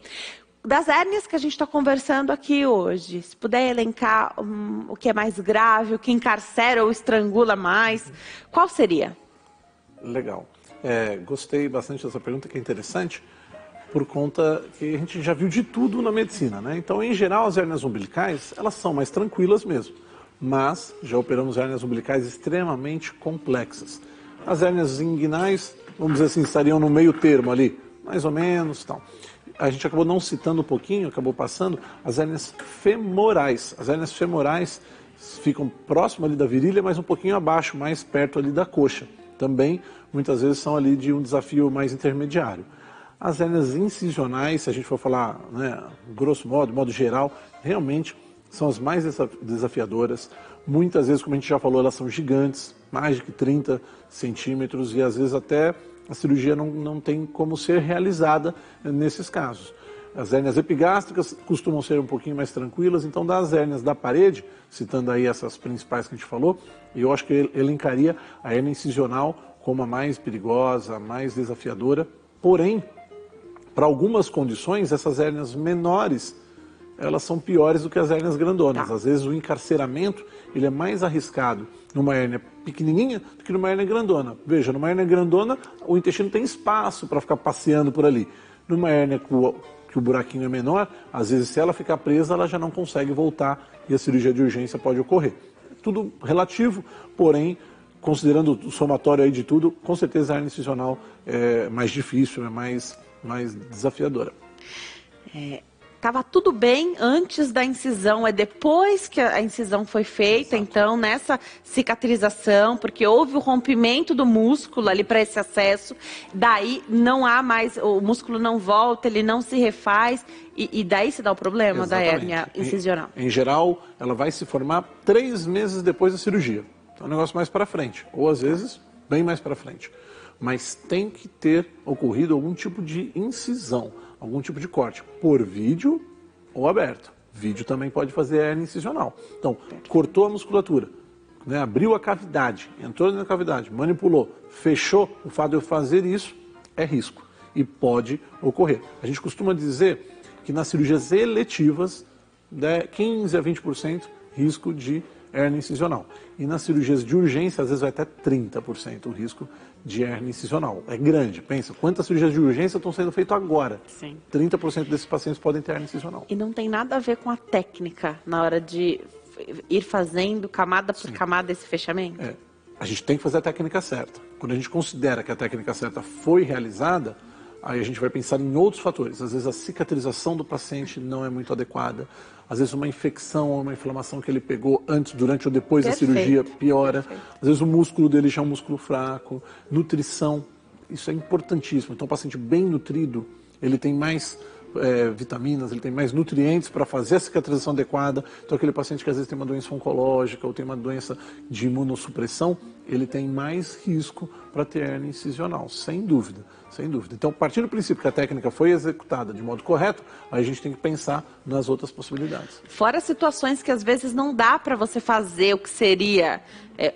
Das hérnias que a gente está conversando aqui hoje, se puder elencar o que é mais grave, o que encarcera ou estrangula mais, qual seria? Legal. Gostei bastante dessa pergunta, que é interessante, por conta que a gente já viu de tudo na medicina, né? Então, em geral, as hérnias umbilicais, elas são mais tranquilas mesmo, mas já operamos hérnias umbilicais extremamente complexas. As hérnias inguinais, vamos dizer assim, estariam no meio termo ali, mais ou menos, tal. A gente acabou não citando um pouquinho, acabou passando, as hérnias femorais. As hérnias femorais ficam próximo ali da virilha, mas um pouquinho abaixo, mais perto ali da coxa. Também, muitas vezes, são ali de um desafio mais intermediário. As hérnias incisionais, se a gente for falar, né, grosso modo, de modo geral, realmente são as mais desafiadoras. Muitas vezes, como a gente já falou, elas são gigantes, mais de 30 centímetros, e às vezes até a cirurgia não tem como ser realizada nesses casos. As hérnias epigástricas costumam ser um pouquinho mais tranquilas, então das hérnias da parede, citando aí essas principais que a gente falou, eu acho que eu elencaria a hérnia incisional como a mais perigosa, a mais desafiadora. Porém, para algumas condições, essas hérnias menores, elas são piores do que as hérnias grandonas. Às vezes o encarceramento ele é mais arriscado numa hérnia pequenininha do que numa hérnia grandona. Veja, numa hérnia grandona o intestino tem espaço para ficar passeando por ali. Numa hérnia que o buraquinho é menor, às vezes se ela ficar presa, ela já não consegue voltar e a cirurgia de urgência pode ocorrer. Tudo relativo, porém, considerando o somatório aí de tudo, com certeza a hérnia incisional é mais difícil, é mais desafiadora. Estava tudo bem antes da incisão, é depois que a incisão foi feita, então, nessa cicatrização, porque houve o rompimento do músculo ali para esse acesso, daí não há mais, o músculo não volta, ele não se refaz, e daí se dá o problema da hérnia incisional. Em geral, ela vai se formar 3 meses depois da cirurgia. Então é um negócio mais para frente, ou às vezes bem mais para frente. Mas tem que ter ocorrido algum tipo de incisão, algum tipo de corte, por vídeo ou aberto. Vídeo também pode fazer hérnia incisional. Então, cortou a musculatura, né, abriu a cavidade, entrou na cavidade, manipulou, fechou, o fato de eu fazer isso é risco e pode ocorrer. A gente costuma dizer que nas cirurgias eletivas, 15 a 20% risco de hérnia incisional. E nas cirurgias de urgência, às vezes vai até 30% o risco de hérnia incisional. É grande, pensa, quantas cirurgias de urgência estão sendo feitas agora? Sim. 30% desses pacientes podem ter hérnia incisional. E não tem nada a ver com a técnica na hora de ir fazendo camada por camada esse fechamento? A gente tem que fazer a técnica certa. Quando a gente considera que a técnica certa foi realizada, aí a gente vai pensar em outros fatores. Às vezes a cicatrização do paciente não é muito adequada. Às vezes uma infecção ou uma inflamação que ele pegou antes, durante ou depois da cirurgia piora. Às vezes o músculo dele já é um músculo fraco. Nutrição, isso é importantíssimo. Então o paciente bem nutrido, ele tem mais vitaminas, ele tem mais nutrientes para fazer a cicatrização adequada. Então aquele paciente que às vezes tem uma doença oncológica ou tem uma doença de imunossupressão, ele tem mais risco para ter hérnia incisional, sem dúvida, sem dúvida. Então, a partir do princípio que a técnica foi executada de modo correto, aí a gente tem que pensar nas outras possibilidades. Fora situações que às vezes não dá para você fazer o que seria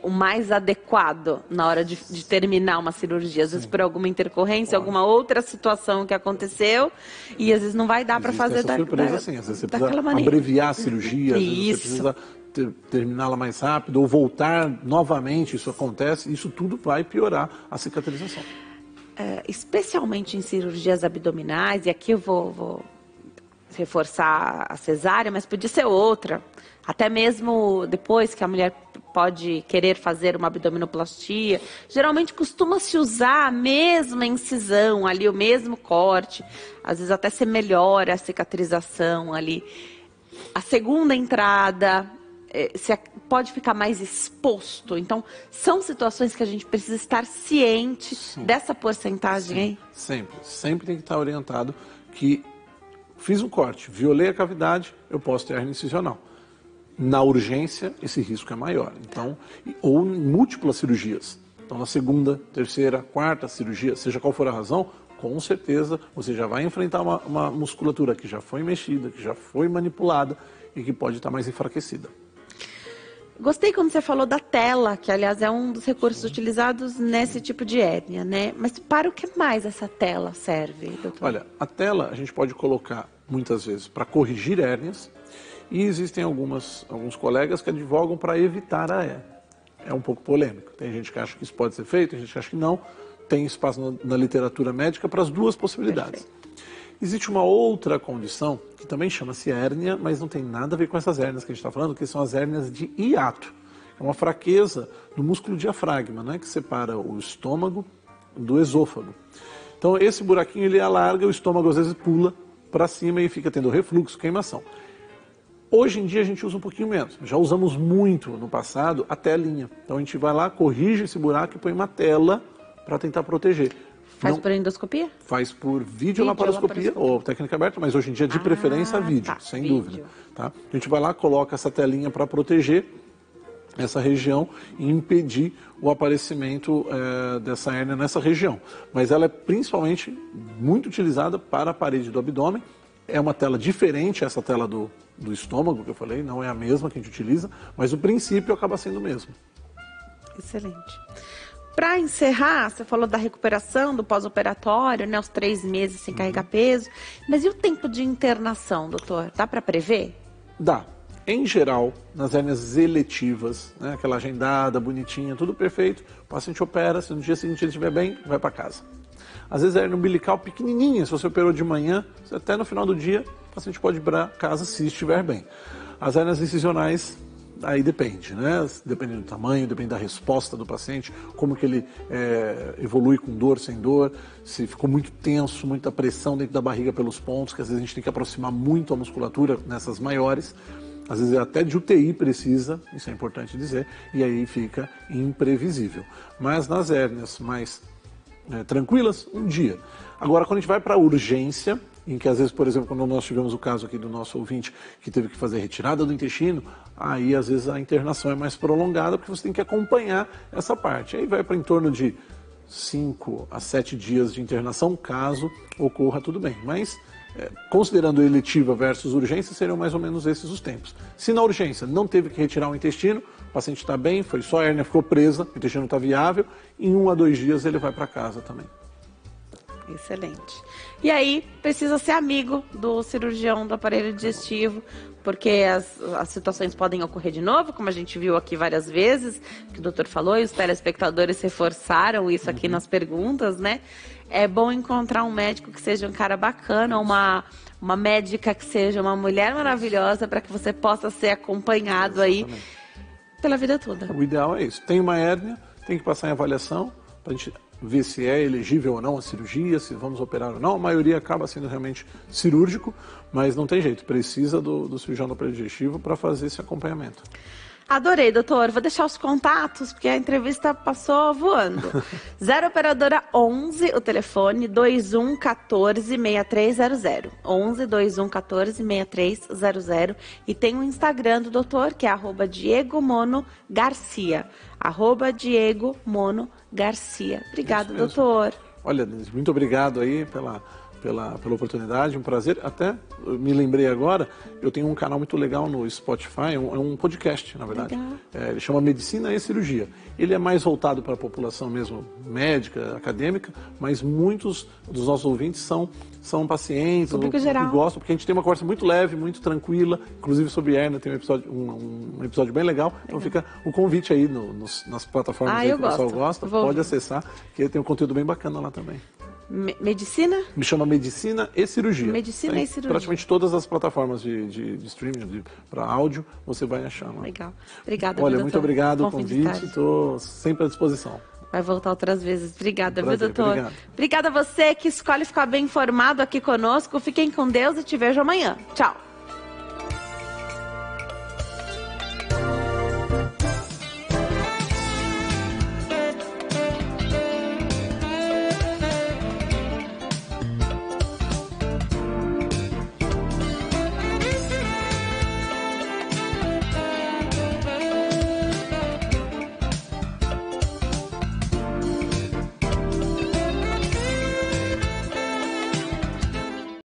o mais adequado na hora de terminar uma cirurgia. Às vezes por alguma intercorrência, alguma outra situação que aconteceu, e às vezes não vai dar para fazer essa surpresa, sim. Às vezes você precisa abreviar a cirurgia, às vezes você precisa terminá-la mais rápido ou voltar novamente, isso acontece, isso tudo vai piorar a cicatrização. Especialmente em cirurgias abdominais, e aqui eu vou reforçar a cesárea, mas podia ser outra, até mesmo depois que a mulher pode querer fazer uma abdominoplastia, geralmente costuma-se usar a mesma incisão ali, o mesmo corte, às vezes até se melhora a cicatrização ali. A segunda entrada pode ficar mais exposto. Então, são situações que a gente precisa estar ciente dessa porcentagem aí? Sempre tem que estar orientado que fiz um corte, violei a cavidade, eu posso ter hérnia incisional. Na urgência, esse risco é maior. Então, ou em múltiplas cirurgias. Então, na segunda, terceira, quarta cirurgia, seja qual for a razão, com certeza você já vai enfrentar uma musculatura que já foi mexida, que já foi manipulada e que pode estar mais enfraquecida. Gostei quando você falou da tela, que aliás é um dos recursos utilizados nesse tipo de hérnia, né? Mas para o que mais essa tela serve, doutor? Olha, a tela a gente pode colocar muitas vezes para corrigir hérnias e existem alguns colegas que advogam para evitar a hérnia. É um pouco polêmico. Tem gente que acha que isso pode ser feito, tem gente que acha que não. Tem espaço na literatura médica para as duas possibilidades. Perfeito. Existe uma outra condição, que também chama-se hérnia, mas não tem nada a ver com essas hérnias que a gente está falando, que são as hérnias de hiato. É uma fraqueza do músculo diafragma, né, que separa o estômago do esôfago. Então, esse buraquinho ele alarga, o estômago às vezes pula para cima e fica tendo refluxo, queimação. Hoje em dia a gente usa um pouquinho menos. Já usamos muito no passado a telinha. Então, a gente vai lá, corrige esse buraco e põe uma tela para tentar proteger. Faz por endoscopia? Faz por videolaparoscopia ou técnica aberta, mas hoje em dia de preferência vídeo, sem dúvida. Tá? A gente vai lá, coloca essa telinha para proteger essa região e impedir o aparecimento dessa hérnia nessa região. Mas ela é principalmente muito utilizada para a parede do abdômen. É uma tela diferente, essa tela do estômago que eu falei, não é a mesma que a gente utiliza, mas o princípio acaba sendo o mesmo. Excelente. Para encerrar, você falou da recuperação, do pós-operatório, né, os 3 meses sem carregar peso. Mas e o tempo de internação, doutor? Dá para prever? Dá. Em geral, nas hérnias eletivas, né, aquela agendada, bonitinha, tudo perfeito, o paciente opera, se no dia seguinte ele estiver bem, vai para casa. Às vezes a hérnia umbilical pequenininha, se você operou de manhã, até no final do dia, o paciente pode ir para casa se estiver bem. As hérnias incisionais, aí depende, né? Depende do tamanho, depende da resposta do paciente, como que ele evolui com dor, sem dor, se ficou muito tenso, muita pressão dentro da barriga pelos pontos, que às vezes a gente tem que aproximar muito a musculatura nessas maiores, às vezes até de UTI precisa, isso é importante dizer, e aí fica imprevisível. Mas nas hérnias mais tranquilas, um dia. Agora, quando a gente vai para a urgência, em que às vezes, por exemplo, quando nós tivemos o caso aqui do nosso ouvinte que teve que fazer retirada do intestino, aí às vezes a internação é mais prolongada porque você tem que acompanhar essa parte. Aí vai para em torno de 5 a 7 dias de internação, caso ocorra tudo bem. Mas considerando eletiva versus urgência, seriam mais ou menos esses os tempos. Se na urgência não teve que retirar o intestino, o paciente está bem, foi só a hérnia, ficou presa, o intestino está viável, em 1 a 2 dias ele vai para casa também. Excelente. E aí, precisa ser amigo do cirurgião do aparelho digestivo, porque as situações podem ocorrer de novo, como a gente viu aqui várias vezes, que o doutor falou, e os telespectadores reforçaram isso aqui nas perguntas, né? É bom encontrar um médico que seja um cara bacana, uma médica que seja uma mulher maravilhosa, para que você possa ser acompanhado aí pela vida toda. O ideal é isso. Tem uma hérnia, tem que passar em avaliação, para a gente ver se é elegível ou não a cirurgia, se vamos operar ou não. A maioria acaba sendo realmente cirúrgico, mas não tem jeito, precisa do cirurgião do aparelho digestivo para fazer esse acompanhamento. Adorei, doutor. Vou deixar os contatos, porque a entrevista passou voando. 0 operadora 11, o telefone 2114-6300. 11-2114-6300. E tem o Instagram do doutor, que é @DiegoMonoGarcia. @DiegoMonoGarcia. Obrigado, doutor. Olha, Denise, muito obrigado aí pela oportunidade, um prazer. Até me lembrei agora, eu tenho um canal muito legal no Spotify, é um podcast, na verdade. Ele chama Medicina e Cirurgia. Ele é mais voltado para a população mesmo médica, acadêmica, mas muitos dos nossos ouvintes são pacientes, público geral, que gostam, porque a gente tem uma conversa muito leve, muito tranquila, inclusive sobre hérnia, tem um episódio bem legal. Então fica o convite aí nas plataformas aí que o pessoal gosta, pode acessar, que tem um conteúdo bem bacana lá também. Medicina? Me chama Medicina e Cirurgia. Medicina e Cirurgia. Praticamente todas as plataformas de streaming para áudio você vai achar lá. Legal. Obrigada, Olha, doutor. muito obrigado pelo convite. Estou sempre à disposição. Vai voltar outras vezes. Obrigada, Prazer, viu, doutor? obrigado. Obrigada a você que escolhe ficar bem informado aqui conosco. Fiquem com Deus e te vejo amanhã. Tchau.